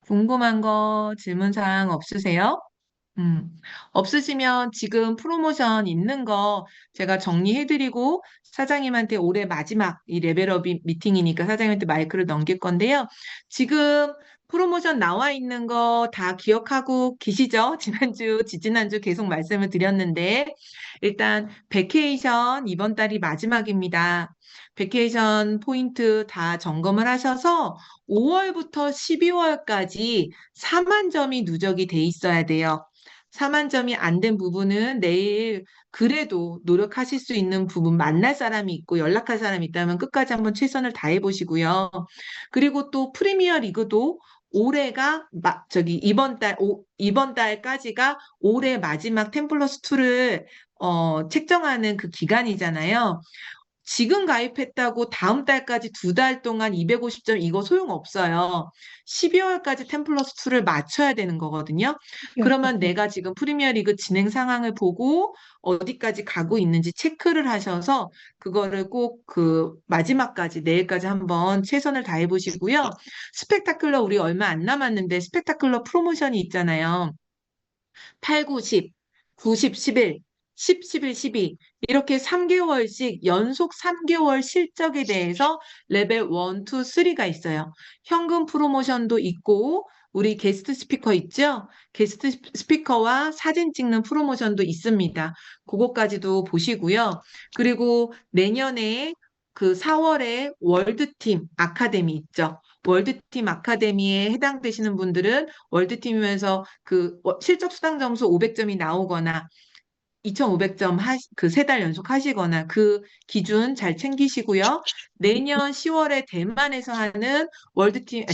궁금한 거 질문 사항 없으세요? 음, 없으시면 지금 프로모션 있는 거 제가 정리해드리고 사장님한테 올해 마지막 이 레벨업 미팅이니까 사장님한테 마이크를 넘길 건데요. 지금 프로모션 나와 있는 거 다 기억하고 계시죠? 지난주, 지지난주 계속 말씀을 드렸는데 일단 베케이션 이번 달이 마지막입니다. 베케이션 포인트 다 점검을 하셔서 5월부터 12월까지 4만 점이 누적이 돼 있어야 돼요. 4만 점이 안 된 부분은 내일 그래도 노력하실 수 있는 부분 만날 사람이 있고 연락할 사람이 있다면 끝까지 한번 최선을 다해 보시고요. 그리고 또 프리미어 리그도 올해가 이번 달까지가 올해 마지막 10 플러스 2를 책정하는 그 기간이잖아요. 지금 가입했다고 다음 달까지 2달 동안 250점 이거 소용없어요. 12월까지 10 플러스 2를 맞춰야 되는 거거든요. 그러면 내가 지금 프리미어리그 진행 상황을 보고 어디까지 가고 있는지 체크를 하셔서 그거를 꼭 그 마지막까지 내일까지 한번 최선을 다해 보시고요. 스펙타클러 우리 얼마 안 남았는데 스펙타클러 프로모션이 있잖아요. 8, 9, 10, 90, 11, 10, 11, 12 이렇게 3개월씩 연속 3개월 실적에 대해서 레벨 1, 2, 3가 있어요. 현금 프로모션도 있고 우리 게스트 스피커 있죠? 게스트 스피커와 사진 찍는 프로모션도 있습니다. 그거까지도 보시고요. 그리고 내년에 그 4월에 월드팀 아카데미 있죠? 월드팀 아카데미에 해당되시는 분들은 월드팀이면서 그 실적 수당 점수 500점이 나오거나 2,500점 그 3달 연속 하시거나 그 기준 잘 챙기시고요. 내년 10월에 대만에서 하는 월드팀,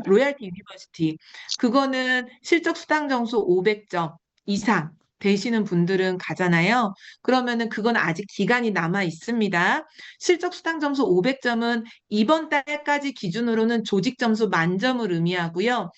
로얄티 유니버시티. 그거는 실적 수당 점수 500점 이상 되시는 분들은 가잖아요. 그러면은 그건 아직 기간이 남아 있습니다. 실적 수당 점수 500점은 이번 달까지 기준으로는 조직 점수 만점을 의미하고요.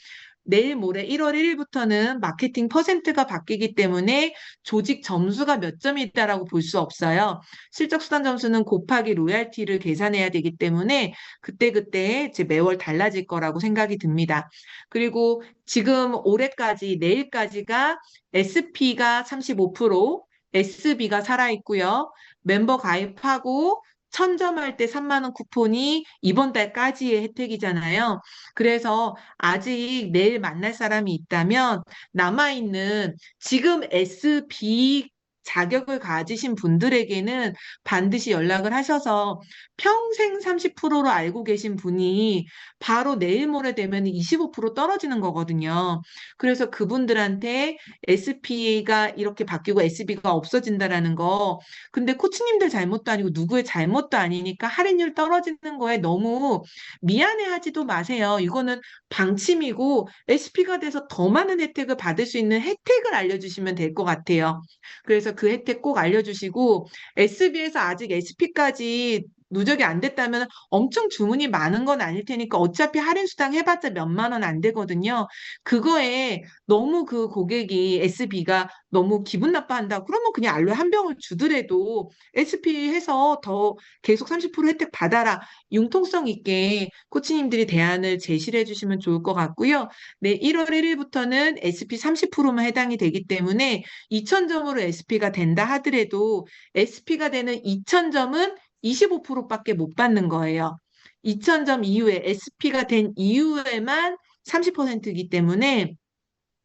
내일 모레 1월 1일부터는 마케팅 퍼센트가 바뀌기 때문에 조직 점수가 몇 점이 있다라고 볼 수 없어요. 실적 수단 점수는 곱하기 로얄티를 계산해야 되기 때문에 그때그때 이제 매월 달라질 거라고 생각이 듭니다. 그리고 지금 올해까지 내일까지가 SP가 35%, SB가 살아있고요. 멤버 가입하고 1,000점 할 때 3만 원 쿠폰이 이번 달까지의 혜택이잖아요. 그래서 아직 내일 만날 사람이 있다면 남아있는 지금 SB 자격을 가지신 분들에게는 반드시 연락을 하셔서 평생 30%로 알고 계신 분이 바로 내일 모레 되면 25% 떨어지는 거거든요. 그래서 그분들한테 SP가 이렇게 바뀌고 SB가 없어진다라는 거. 근데 코치님들 잘못도 아니고 누구의 잘못도 아니니까 할인율 떨어지는 거에 너무 미안해하지도 마세요. 이거는 방침이고 SP가 돼서 더 많은 혜택을 받을 수 있는 혜택을 알려주시면 될 것 같아요. 그래서 그 혜택 꼭 알려주시고 SB에서 아직 SP까지 누적이 안 됐다면 엄청 주문이 많은 건 아닐 테니까 어차피 할인 수당 해봤자 몇만 원 안 되거든요. 그거에 너무 그 고객이 SB가 너무 기분 나빠한다. 그러면 그냥 알로에 한 병을 주더라도 SP 해서 더 계속 30% 혜택 받아라. 융통성 있게 코치님들이 대안을 제시를 해주시면 좋을 것 같고요. 네, 1월 1일부터는 SP 30%만 해당이 되기 때문에 2,000점으로 SP가 된다 하더라도 SP가 되는 2,000점은 25%밖에 못 받는 거예요. 2,000점 이후에 SP가 된 이후에만 30%이기 때문에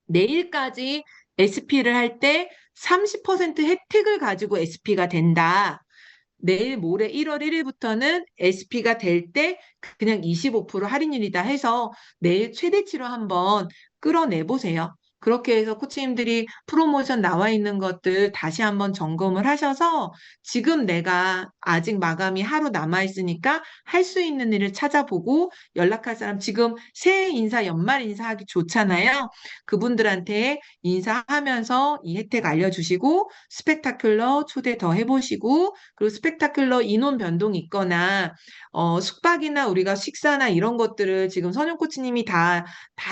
내일까지 SP를 할 때 30% 혜택을 가지고 SP가 된다. 내일 모레 1월 1일부터는 SP가 될 때 그냥 25% 할인율이다 해서 내일 최대치로 한번 끌어내 보세요. 그렇게 해서 코치님들이 프로모션 나와 있는 것들 다시 한번 점검을 하셔서 지금 내가 아직 마감이 하루 남아 있으니까 할 수 있는 일을 찾아보고 연락할 사람 지금 새해 인사, 연말 인사하기 좋잖아요. 그분들한테 인사하면서 이 혜택 알려주시고 스펙타클러 초대 더 해보시고 그리고 스펙타클러 인원 변동이 있거나 숙박이나 우리가 식사나 이런 것들을 지금 선영 코치님이 다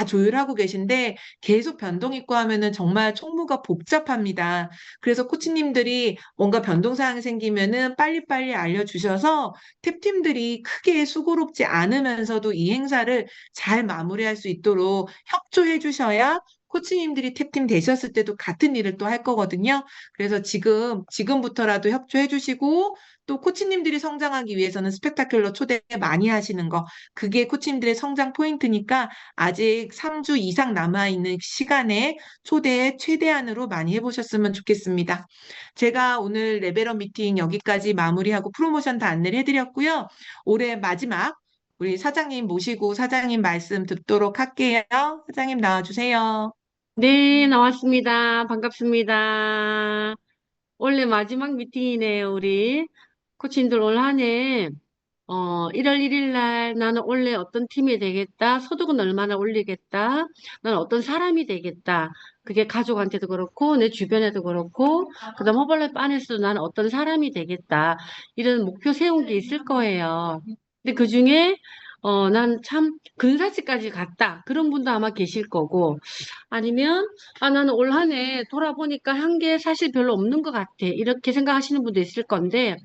조율하고 계신데 계속 변동 있고 하면은 정말 총무가 복잡합니다. 그래서 코치님들이 뭔가 변동 사항이 생기면은 빨리빨리 알려주셔서 탭팀들이 크게 수고롭지 않으면서도 이 행사를 잘 마무리할 수 있도록 협조해 주셔야 코치님들이 탭팀 되셨을 때도 같은 일을 또 할 거거든요. 그래서 지금부터라도 협조해 주시고 또 코치님들이 성장하기 위해서는 스펙타클러 초대 많이 하시는 거 그게 코치님들의 성장 포인트니까 아직 3주 이상 남아있는 시간에 초대 최대한으로 많이 해보셨으면 좋겠습니다. 제가 오늘 레벨업 미팅 여기까지 마무리하고 프로모션 다 안내를 해드렸고요. 올해 마지막 우리 사장님 모시고 사장님 말씀 듣도록 할게요. 사장님 나와주세요. 네, 나왔습니다. 반갑습니다. 원래 마지막 미팅이네요, 우리. 코치님들 올 한 해, 1월 1일 날 나는 원래 어떤 팀이 되겠다, 소득은 얼마나 올리겠다, 나는 어떤 사람이 되겠다. 그게 가족한테도 그렇고, 내 주변에도 그렇고, 그 다음 허벌라이프 안에서도 나는 어떤 사람이 되겠다. 이런 목표 세운 게 있을 거예요. 근데 그 중에, 난 참 근사치까지 갔다. 그런 분도 아마 계실 거고, 아니면, 나는 올 한 해 돌아보니까 한 게 사실 별로 없는 것 같아. 이렇게 생각하시는 분도 있을 건데,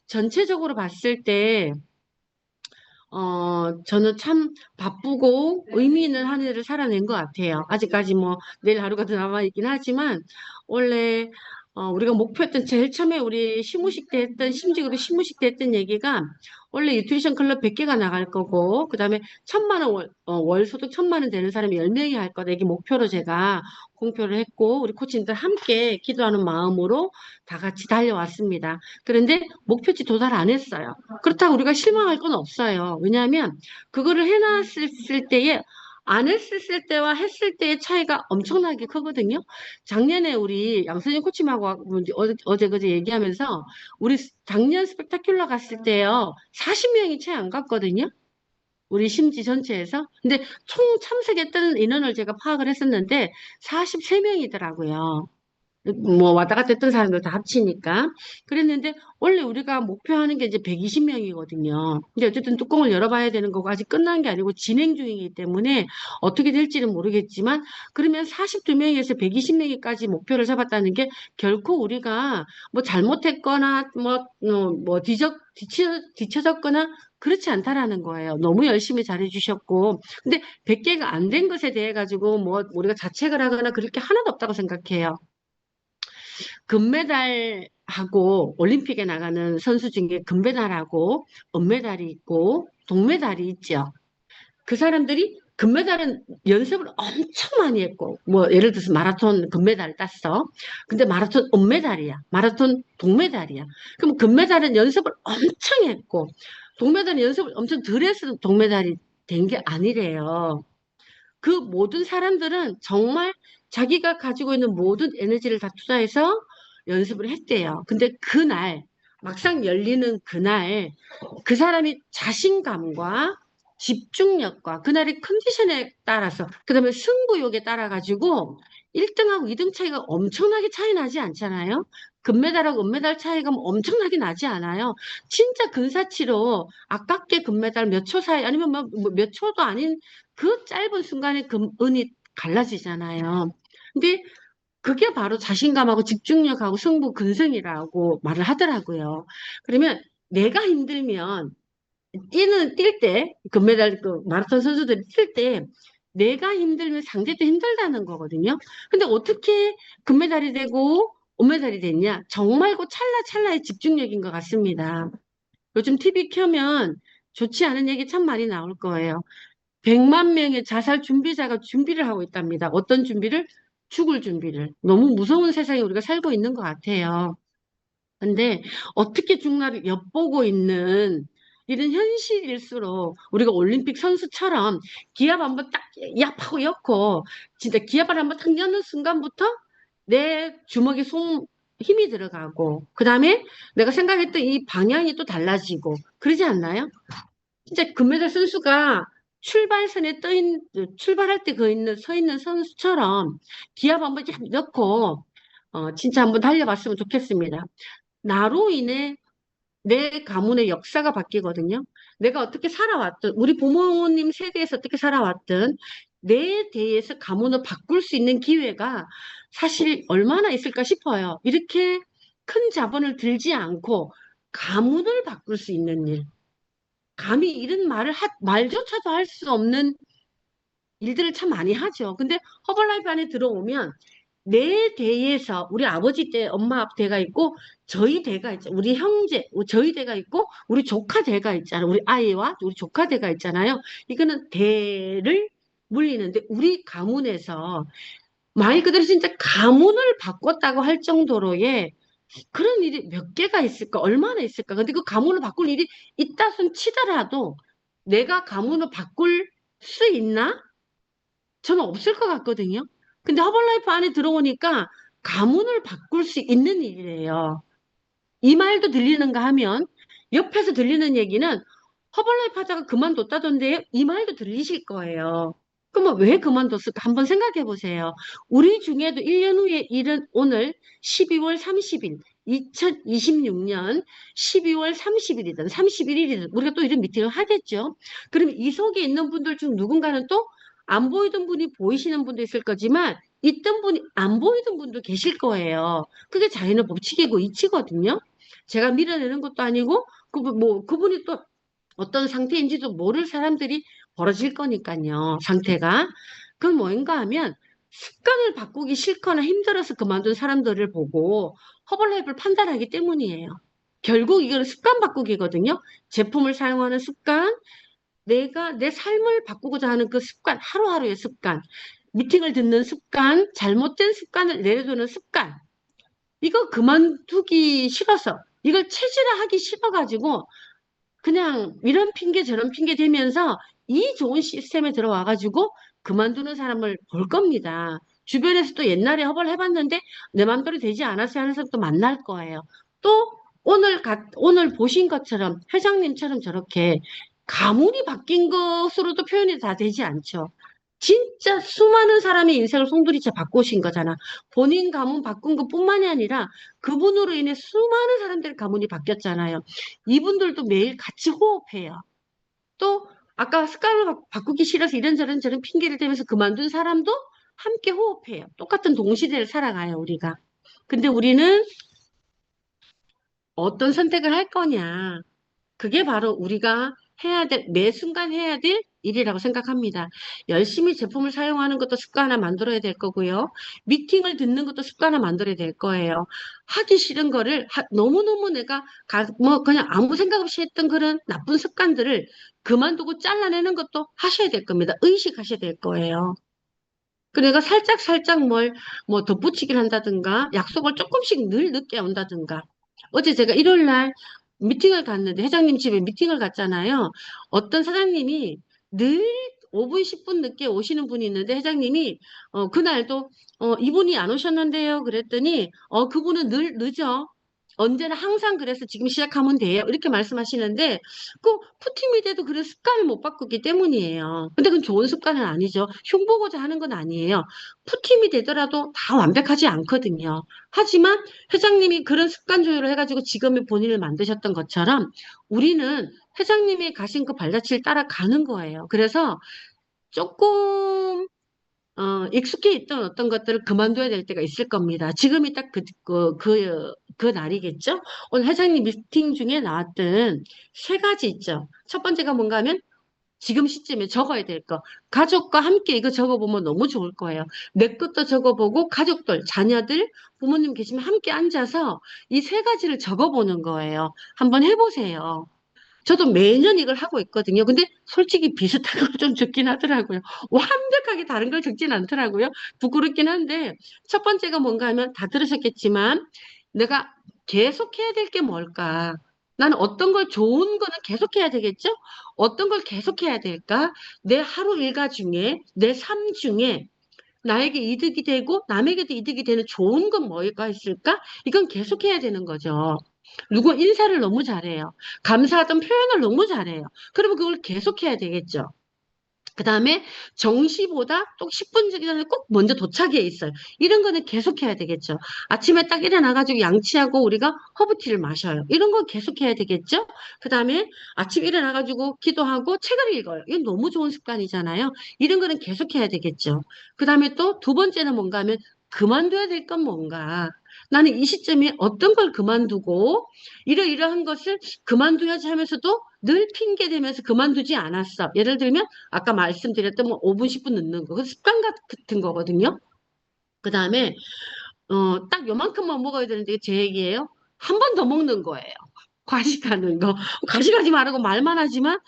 전체적으로 봤을 때, 저는 참 바쁘고 의미 있는 한 해를 살아낸 것 같아요. 아직까지 뭐 내일 하루가 더 남아있긴 하지만, 원래, 우리가 목표했던 제일 처음에 우리 시무식 때 했던, 심직으로 시무식 때 했던 얘기가 원래 뉴트리션 클럽 100개가 나갈 거고, 그 다음에 1,000만 원 월 소득 1,000만 원 되는 사람이 10명이 할 거다. 이게 목표로 제가 공표를 했고, 우리 코치님들 함께 기도하는 마음으로 다 같이 달려왔습니다. 그런데 목표치 도달 안 했어요. 그렇다고 우리가 실망할 건 없어요. 왜냐하면 그거를 해놨을 때에 안 했을 때와 했을 때의 차이가 엄청나게 크거든요. 작년에 우리 양선영 코치님하고 어제 그제 얘기하면서 우리 작년 스펙타큘러 갔을 때요 40명이 채 안 갔거든요. 우리 심지 전체에서. 근데 총 참석했던 인원을 제가 파악을 했었는데 43명이더라고요. 뭐 왔다 갔다 했던 사람들 다 합치니까. 그랬는데 원래 우리가 목표하는 게 이제 120명이거든요. 근데 어쨌든 뚜껑을 열어봐야 되는 거고 아직 끝난 게 아니고 진행 중이기 때문에 어떻게 될지는 모르겠지만 그러면 42명에서 120명까지 목표를 잡았다는 게 결코 우리가 뭐 잘못했거나 뒤처졌거나 그렇지 않다라는 거예요. 너무 열심히 잘해주셨고. 근데 100개가 안 된 것에 대해 가지고 뭐 우리가 자책을 하거나 그럴 게 하나도 없다고 생각해요. 금메달하고 올림픽에 나가는 선수 중에 금메달하고 은메달이 있고 동메달이 있죠. 그 사람들이 금메달은 연습을 엄청 많이 했고, 뭐, 예를 들어서 마라톤 금메달 땄어. 근데 마라톤 은메달이야. 마라톤 동메달이야. 그럼 금메달은 연습을 엄청 했고, 동메달은 연습을 엄청 덜 해서 동메달이 된 게 아니래요. 그 모든 사람들은 정말 자기가 가지고 있는 모든 에너지를 다 투자해서 연습을 했대요. 근데 그날, 막상 열리는 그날, 그 사람이 자신감과 집중력과 그날의 컨디션에 따라서, 그 다음에 승부욕에 따라 가지고 1등하고 2등 차이가 엄청나게 차이 나지 않잖아요? 금메달하고 은메달 차이가 뭐 엄청나게 나지 않아요. 진짜 근사치로 아깝게 금메달 몇 초 사이, 아니면 몇 초도 아닌 그 짧은 순간에 은이 갈라지잖아요. 근데 그게 바로 자신감하고 집중력하고 승부 근성이라고 말을 하더라고요. 그러면 내가 힘들면 뛸 때, 금메달, 마라톤 선수들이 뛸 때, 내가 힘들면 상대도 힘들다는 거거든요. 근데 어떻게 금메달이 되고, 은메달이 됐냐? 정말 그 찰나찰나의 집중력인 것 같습니다. 요즘 TV 켜면 좋지 않은 얘기 참 많이 나올 거예요. 100만 명의 자살 준비자가 준비를 하고 있답니다. 어떤 준비를? 죽을 준비를. 너무 무서운 세상에 우리가 살고 있는 것 같아요. 근데 어떻게 죽나를 엿보고 있는 이런 현실일수록 우리가 올림픽 선수처럼 기합 한번 딱 얍하고 엮고 진짜 기합을 한번 탁 여는 순간부터 내 주먹에 힘이 들어가고 그 다음에 내가 생각했던 이 방향이 또 달라지고 그러지 않나요? 진짜 금메달 선수가 출발선에 출발할 때 서 있는 선수처럼 기합 한번 쫙 넣고 진짜 한번 달려봤으면 좋겠습니다. 나로 인해 내 가문의 역사가 바뀌거든요. 내가 어떻게 살아왔든, 우리 부모님 세대에서 어떻게 살아왔든, 내 대에서 가문을 바꿀 수 있는 기회가 사실 얼마나 있을까 싶어요. 이렇게 큰 자본을 들지 않고 가문을 바꿀 수 있는 일. 감히 이런 말조차도 할 수 없는 일들을 참 많이 하죠. 근데 허벌라이프 안에 들어오면 내 대에서 우리 아버지 때 엄마 대가 있고 저희 대가 있죠. 우리 형제, 저희 대가 있고 우리 조카 대가 있잖아요. 우리 아이와 우리 조카 대가 있잖아요. 이거는 대를 물리는데 우리 가문에서 말 그대로 진짜 가문을 바꿨다고 할 정도로의 그런 일이 몇 개가 있을까? 얼마나 있을까? 근데 그 가문을 바꿀 일이 있다 손 치더라도 내가 가문을 바꿀 수 있나? 저는 없을 것 같거든요. 근데 허벌라이프 안에 들어오니까 가문을 바꿀 수 있는 일이래요. 이 말도 들리는가 하면 옆에서 들리는 얘기는 허벌라이프 하다가 그만뒀다던데 이 말도 들리실 거예요. 그러면 왜 그만뒀을까? 한번 생각해 보세요. 우리 중에도 1년 후에 일은 오늘 12월 30일, 2026년 12월 30일이든 31일이든 우리가 또 이런 미팅을 하겠죠. 그럼 이 속에 있는 분들 중 누군가는 또 안 보이던 분이 보이시는 분도 있을 거지만 있던 분이 안 보이던 분도 계실 거예요. 그게 자연의 법칙이고 이치거든요. 제가 밀어내는 것도 아니고 그분이 또 어떤 상태인지도 모를 사람들이 벌어질 거니까요. 상태가. 그건 뭔가 하면 습관을 바꾸기 싫거나 힘들어서 그만둔 사람들을 보고 허벌라이프를 판단하기 때문이에요. 결국 이거는 습관 바꾸기거든요. 제품을 사용하는 습관, 내가 내 삶을 바꾸고자 하는 그 습관, 하루하루의 습관, 미팅을 듣는 습관, 잘못된 습관을 내려두는 습관, 이거 그만두기 싫어서, 이걸 체질화하기 싫어가지고, 그냥 이런 핑계 저런 핑계 대면서 이 좋은 시스템에 들어와가지고 그만두는 사람을 볼 겁니다. 주변에서도 옛날에 허벌 해봤는데 내 맘대로 되지 않았어요 하는 사람도 만날 거예요. 또 오늘 보신 것처럼 회장님처럼 저렇게 가문이 바뀐 것으로도 표현이 다 되지 않죠. 진짜 수많은 사람의 인생을 송두리째 바꾸신 거잖아. 본인 가문 바꾼 것뿐만이 아니라 그분으로 인해 수많은 사람들의 가문이 바뀌었잖아요. 이분들도 매일 같이 호흡해요. 또 아까 습관을 바꾸기 싫어서 이런저런 저런 핑계를 대면서 그만둔 사람도 함께 호흡해요. 똑같은 동시대를 살아가요, 우리가. 근데 우리는 어떤 선택을 할 거냐. 그게 바로 우리가 매 순간 해야 될 일이라고 생각합니다. 열심히 제품을 사용하는 것도 습관 하나 만들어야 될 거고요. 미팅을 듣는 것도 습관 하나 만들어야 될 거예요. 하기 싫은 거를 너무너무 내가 그냥 아무 생각 없이 했던 그런 나쁜 습관들을 그만두고 잘라내는 것도 하셔야 될 겁니다. 의식하셔야 될 거예요. 그러니까 살짝 덧붙이기를 한다든가 약속을 조금씩 늘 늦게 온다든가. 어제 제가 일요일 날 미팅을 갔는데 회장님 집에 미팅을 갔잖아요. 어떤 사장님이 늘 5분, 10분 늦게 오시는 분이 있는데 회장님이 그날도 이분이 안 오셨는데요. 그랬더니 그분은 늘 늦어. 언제나 항상 그래서 지금 시작하면 돼요. 이렇게 말씀하시는데 그 푸팀이 돼도 그런 습관을 못 바꾸기 때문이에요. 근데 그건 좋은 습관은 아니죠. 흉보고자 하는 건 아니에요. 푸팀이 되더라도 다 완벽하지 않거든요. 하지만 회장님이 그런 습관 조율을 해가지고 지금의 본인을 만드셨던 것처럼 우리는 회장님이 가신 그 발자취를 따라가는 거예요. 그래서 조금 익숙해 있던 어떤 것들을 그만둬야 될 때가 있을 겁니다. 지금이 딱 그 날이겠죠? 오늘 회장님 미팅 중에 나왔던 세 가지 있죠. 첫 번째가 뭔가 하면 지금 시점에 적어야 될 거. 가족과 함께 이거 적어보면 너무 좋을 거예요. 내 것도 적어보고 가족들, 자녀들, 부모님 계시면 함께 앉아서 이 세 가지를 적어보는 거예요. 한번 해보세요. 저도 매년 이걸 하고 있거든요. 근데 솔직히 비슷한 걸 좀 적긴 하더라고요. 완벽하게 다른 걸 적진 않더라고요. 부끄럽긴 한데, 첫 번째가 뭔가 하면 다 들으셨겠지만, 내가 계속해야 될 게 뭘까? 나는 어떤 걸 좋은 거는 계속해야 되겠죠? 어떤 걸 계속해야 될까? 내 하루 일과 중에, 내 삶 중에 나에게 이득이 되고 남에게도 이득이 되는 좋은 건 뭐가 있을까? 이건 계속해야 되는 거죠. 누구 인사를 너무 잘해요. 감사하던 표현을 너무 잘해요. 그러면 그걸 계속해야 되겠죠. 그 다음에 정시보다 또 10분 전에 꼭 먼저 도착해 있어요. 이런 거는 계속해야 되겠죠. 아침에 딱 일어나가지고 양치하고 우리가 허브티를 마셔요. 이런 거 계속해야 되겠죠. 그 다음에 아침 일어나가지고 기도하고 책을 읽어요. 이건 너무 좋은 습관이잖아요. 이런 거는 계속해야 되겠죠. 그 다음에 또 두 번째는 뭔가 하면 그만둬야 될 건 뭔가. 나는 이 시점에 어떤 걸 그만두고 이러이러한 것을 그만둬야지 하면서도 늘 핑계 대면서 그만두지 않았어. 예를 들면 아까 말씀드렸던 뭐 5분, 10분 늦는 거. 그 습관 같은 거거든요. 그 다음에, 딱 요만큼만 먹어야 되는데 이게 제 얘기예요. 한 번 더 먹는 거예요. 과식하는 거. 과식하지 말라고 말만 하지만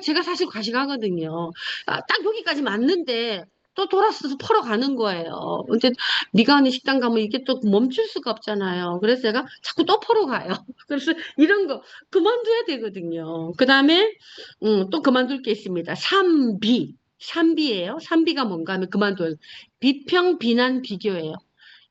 제가 사실 과식하거든요. 딱 여기까지 맞는데 또 돌아서서 퍼러 가는 거예요. 근데 네가 하는 식당 가면 이게 또 멈출 수가 없잖아요. 그래서 제가 자꾸 또 퍼러 가요. 그래서 이런 거 그만둬야 되거든요. 그 다음에 또 그만둘 게 있습니다. 3비. 3비예요. 3비가 뭔가 하면 그만둬요. 비평, 비난, 비교예요.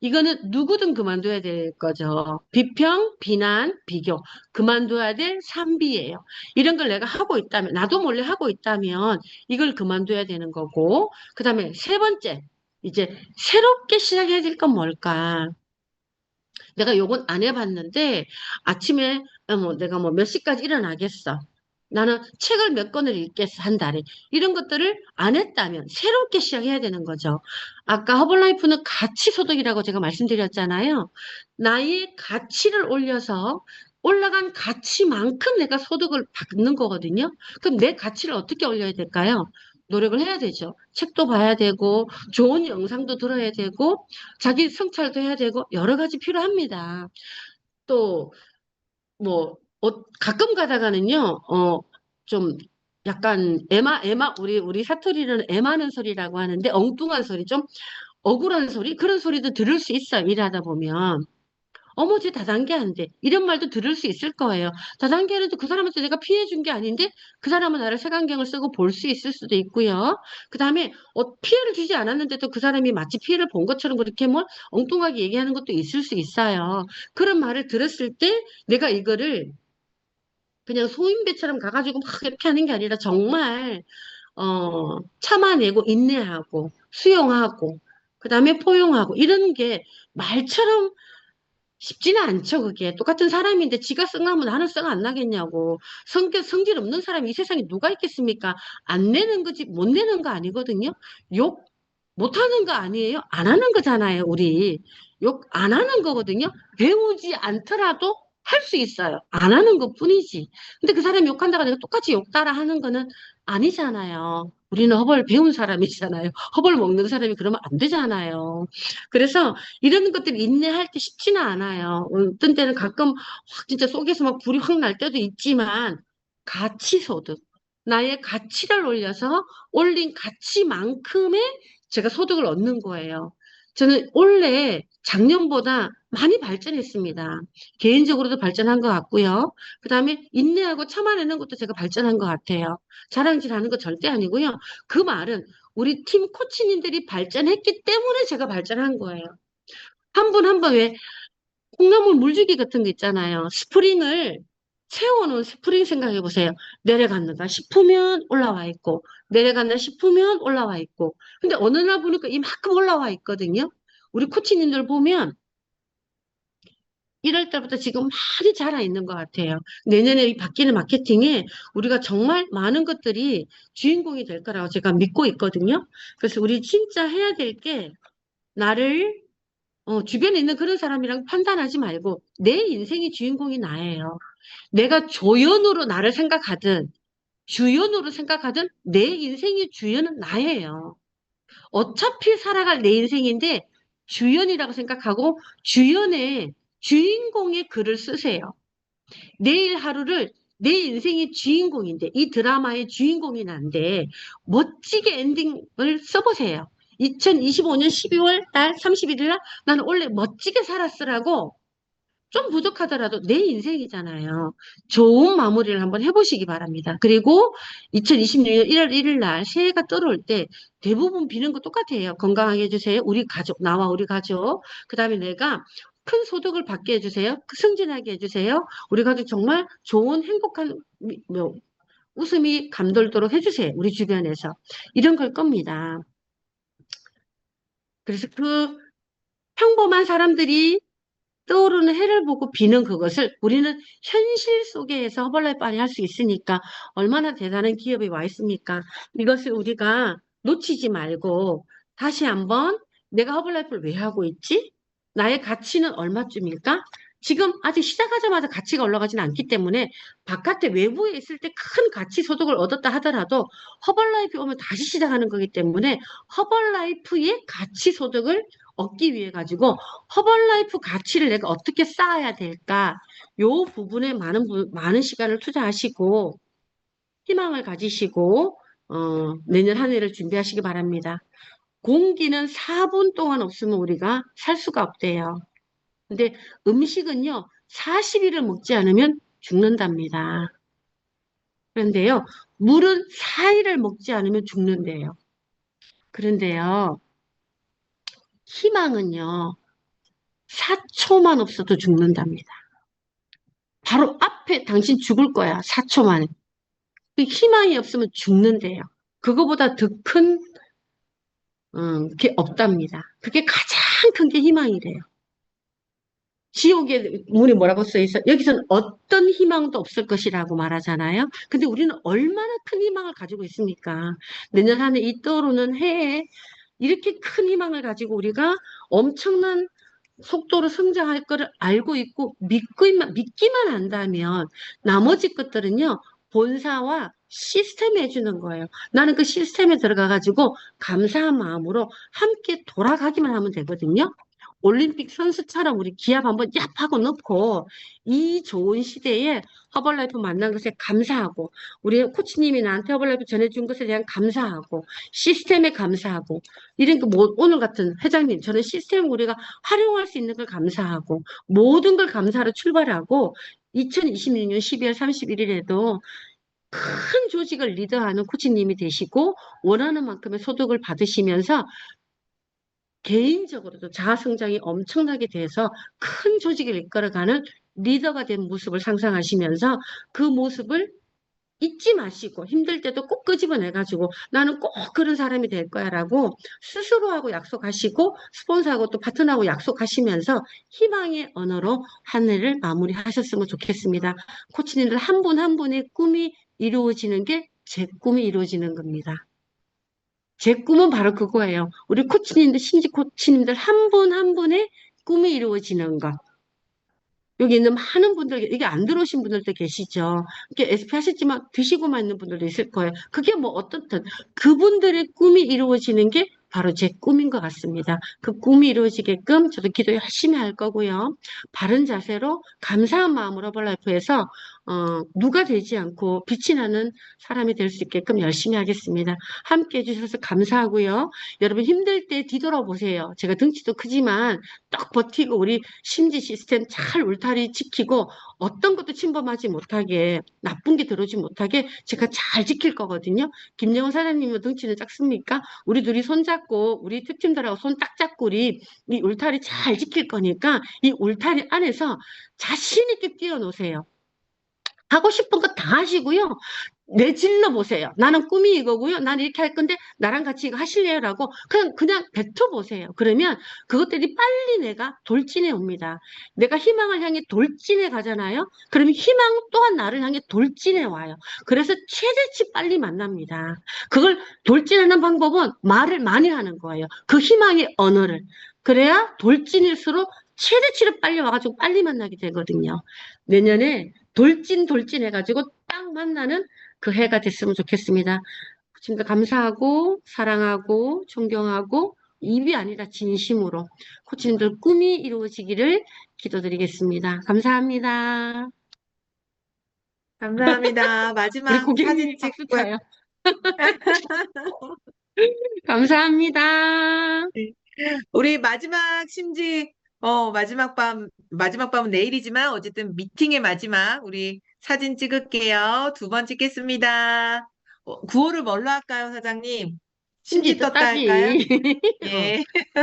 이거는 누구든 그만둬야 될 거죠. 비평, 비난, 비교. 그만둬야 될 3비예요. 이런 걸 내가 하고 있다면, 나도 몰래 하고 있다면 이걸 그만둬야 되는 거고, 그 다음에 세 번째, 이제 새롭게 시작해야 될 건 뭘까? 내가 요건 안 해봤는데 아침에 내가 뭐 몇 시까지 일어나겠어. 나는 책을 몇 권을 읽겠어, 한 달에. 이런 것들을 안 했다면 새롭게 시작해야 되는 거죠. 아까 허블라이프는 가치소득이라고 제가 말씀드렸잖아요. 나의 가치를 올려서 올라간 가치만큼 내가 소득을 받는 거거든요. 그럼 내 가치를 어떻게 올려야 될까요? 노력을 해야 되죠. 책도 봐야 되고, 좋은 영상도 들어야 되고, 자기 성찰도 해야 되고, 여러 가지 필요합니다. 또, 뭐, 가끔 가다가는요, 좀, 약간, 우리 사투리는 애마는 소리라고 하는데, 엉뚱한 소리, 좀 억울한 소리? 그런 소리도 들을 수 있어요, 일하다 보면. 어머, 쟤 다단계한데. 이런 말도 들을 수 있을 거예요. 다단계는 그 사람한테 내가 피해 준 게 아닌데, 그 사람은 나를 색안경을 쓰고 볼 수 있을 수도 있고요. 그 다음에, 피해를 주지 않았는데도 그 사람이 마치 피해를 본 것처럼 그렇게 뭐 엉뚱하게 얘기하는 것도 있을 수 있어요. 그런 말을 들었을 때, 내가 이거를 그냥 소인배처럼 가가지고 막 이렇게 하는 게 아니라 정말, 참아내고, 인내하고, 수용하고, 그 다음에 포용하고, 이런 게 말처럼 쉽지는 않죠, 그게. 똑같은 사람인데 지가 썽하면 나는 썽 안 나겠냐고. 성질 없는 사람이 이 세상에 누가 있겠습니까? 안 내는 거지, 못 내는 거 아니거든요. 욕 못하는 거 아니에요? 안 하는 거잖아요, 우리. 욕 안 하는 거거든요. 배우지 않더라도 할 수 있어요. 안 하는 것 뿐이지. 근데 그 사람이 욕한다고 내가 똑같이 욕 따라 하는 거는 아니잖아요. 우리는 허벌 배운 사람이잖아요. 허벌 먹는 사람이 그러면 안 되잖아요. 그래서 이런 것들 인내할 때 쉽지는 않아요. 어떤 때는 가끔 확 진짜 속에서 막 불이 확 날 때도 있지만 가치소득. 나의 가치를 올려서 올린 가치만큼의 제가 소득을 얻는 거예요. 저는 올해 작년보다 많이 발전했습니다. 개인적으로도 발전한 것 같고요. 그 다음에 인내하고 참아내는 것도 제가 발전한 것 같아요. 자랑질하는 거 절대 아니고요. 그 말은 우리 팀 코치님들이 발전했기 때문에 제가 발전한 거예요. 한 분 한 분 왜 콩나물 물주기 같은 거 있잖아요. 스프링을 세워놓은 스프링 생각해 보세요. 내려갔는가 싶으면 올라와 있고 내려갔나 싶으면 올라와 있고 근데 어느 날 보니까 이만큼 올라와 있거든요. 우리 코치님들 보면 1월 달부터 지금 많이 자라 있는 것 같아요. 내년에 이 바뀌는 마케팅에 우리가 정말 많은 것들이 주인공이 될 거라고 제가 믿고 있거든요. 그래서 우리 진짜 해야 될 게 나를 주변에 있는 그런 사람이랑 판단하지 말고 내 인생의 주인공이 나예요. 내가 조연으로 나를 생각하든 주연으로 생각하든 내 인생의 주연은 나예요. 어차피 살아갈 내 인생인데 주연이라고 생각하고 주연의 주인공의 글을 쓰세요. 내일 하루를 내 인생의 주인공인데, 이 드라마의 주인공이 난데, 멋지게 엔딩을 써보세요. 2025년 12월 달 31일 날 나는 원래 멋지게 살았으라고 좀 부족하더라도 내 인생이잖아요. 좋은 마무리를 한번 해보시기 바랍니다. 그리고 2026년 1월 1일 날 새해가 떨어올 때 대부분 비는 거 똑같아요. 건강하게 해주세요. 우리 가족, 나와 우리 가족. 그 다음에 내가 큰 소득을 받게 해주세요. 승진하게 해주세요. 우리 가족 정말 좋은 행복한 웃음이 감돌도록 해주세요. 우리 주변에서. 이런 걸 겁니다. 그래서 그 평범한 사람들이 떠오르는 해를 보고 비는 그것을 우리는 현실 속에서 허벌나이프 안에 할 수 있으니까 얼마나 대단한 기업이 와 있습니까? 이것을 우리가 놓치지 말고 다시 한번 내가 허벌라이프를 왜 하고 있지? 나의 가치는 얼마쯤일까? 지금 아직 시작하자마자 가치가 올라가지는 않기 때문에 바깥에 외부에 있을 때 큰 가치 소득을 얻었다 하더라도 허벌라이프 오면 다시 시작하는 거기 때문에 허벌라이프의 가치 소득을 얻기 위해 가지고 허벌라이프 가치를 내가 어떻게 쌓아야 될까? 요 부분에 많은 시간을 투자하시고 희망을 가지시고 내년 한 해를 준비하시기 바랍니다. 공기는 4분 동안 없으면 우리가 살 수가 없대요. 근데 음식은요, 40일을 먹지 않으면 죽는답니다. 그런데요, 물은 4일을 먹지 않으면 죽는데요. 그런데요, 희망은요, 4초만 없어도 죽는답니다. 바로 앞에 당신 죽을 거야, 4초만에. 그 희망이 없으면 죽는데요. 그거보다 더 큰, 게 없답니다. 그게 가장 큰 게 희망이래요. 지옥의 문이 뭐라고 써 있어? 여기서는 어떤 희망도 없을 것이라고 말하잖아요. 근데 우리는 얼마나 큰 희망을 가지고 있습니까? 내년 한 해 이 떠오르는 해에 이렇게 큰 희망을 가지고 우리가 엄청난 속도로 성장할 거를 알고 있고 믿기만 한다면 나머지 것들은요, 본사와 시스템이 해주는 거예요. 나는 그 시스템에 들어가가지고 감사한 마음으로 함께 돌아가기만 하면 되거든요. 올림픽 선수처럼 우리 기합 한번 얍 하고 넣고 이 좋은 시대에 허벌라이프 만난 것에 감사하고 우리 코치님이 나한테 허벌라이프 전해준 것에 대한 감사하고 시스템에 감사하고 이런 오늘 같은 회장님 저는 시스템 우리가 활용할 수 있는 걸 감사하고 모든 걸 감사하러 출발하고 2026년 12월 31일에도 큰 조직을 리더하는 코치님이 되시고 원하는 만큼의 소득을 받으시면서 개인적으로도 자아성장이 엄청나게 돼서 큰 조직을 이끌어가는 리더가 된 모습을 상상하시면서 그 모습을 잊지 마시고 힘들 때도 꼭 끄집어내가지고 나는 꼭 그런 사람이 될 거야 라고 스스로하고 약속하시고 스폰서하고 또 파트너하고 약속하시면서 희망의 언어로 한 해를 마무리하셨으면 좋겠습니다. 코치님들 한 분 한 분의 꿈이 이루어지는 게 제 꿈이 이루어지는 겁니다. 제 꿈은 바로 그거예요. 우리 코치님들, 신지 코치님들 한 분 한 분의 꿈이 이루어지는 것. 여기 있는 많은 분들, 여기 안 들어오신 분들도 계시죠. 이렇게 SP 하셨지만 드시고만 있는 분들도 있을 거예요. 그게 뭐 어떻든 그분들의 꿈이 이루어지는 게 바로 제 꿈인 것 같습니다. 그 꿈이 이루어지게끔 저도 기도 열심히 할 거고요. 바른 자세로 감사한 마음으로 허벌라이프에서 누가 되지 않고 빛이 나는 사람이 될 수 있게끔 열심히 하겠습니다. 함께 해주셔서 감사하고요. 여러분 힘들 때 뒤돌아보세요. 제가 덩치도 크지만 딱 버티고 우리 심지 시스템 잘 울타리 지키고 어떤 것도 침범하지 못하게 나쁜 게 들어오지 못하게 제가 잘 지킬 거거든요. 김영원 사장님은 덩치는 작습니까? 우리 둘이 손잡고 우리 특팀들하고 손 딱 잡고 우리 이 울타리 잘 지킬 거니까 이 울타리 안에서 자신 있게 뛰어노세요. 하고 싶은 거 다 하시고요. 내질러 보세요. 나는 꿈이 이거고요. 나는 이렇게 할 건데 나랑 같이 이거 하실래요? 라고 그냥 뱉어보세요. 그러면 그것들이 빨리 내가 돌진해 옵니다. 내가 희망을 향해 돌진해 가잖아요. 그러면 희망 또한 나를 향해 돌진해 와요. 그래서 최대치 빨리 만납니다. 그걸 돌진하는 방법은 말을 많이 하는 거예요. 그 희망의 언어를. 그래야 돌진일수록 최대치로 빨리 와가지고 빨리 만나게 되거든요. 내년에 돌진 해가지고 딱 만나는 그 해가 됐으면 좋겠습니다. 지금도 감사하고 사랑하고 존경하고 입이 아니라 진심으로 코치님들 꿈이 이루어지기를 기도드리겠습니다. 감사합니다. 감사합니다. 우리 마지막 고객님이 사진 박수 찍고요. 쳐요. 감사합니다. 우리 마지막 마지막 밤은 내일이지만 어쨌든 미팅의 마지막 우리 사진 찍을게요. 2번 찍겠습니다. 구호를 뭘로 할까요, 사장님? 심지 떴다 할까요? 예.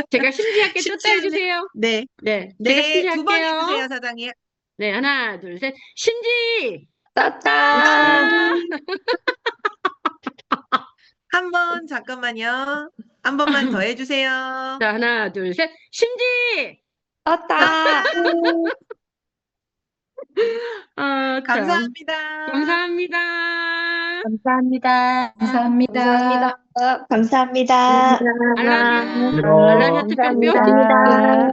제가 심지할게 떴다 심지하네. 해주세요. 네. 네, 제가 네, 2번 심지할게요. 해주세요, 사장님. 네, 하나, 둘, 셋. 심지! 떴다. 한 번, 잠깐만요. 한 번만 더 해주세요. 자, 하나, 둘, 셋. 심지! 떴다. 아, 참. 감사합니다. 감사합니다. 감사합니다. 감사합니다. 감사합니다. 알라뷰. 안녕. 알라뷰 특별표. 감사합니다.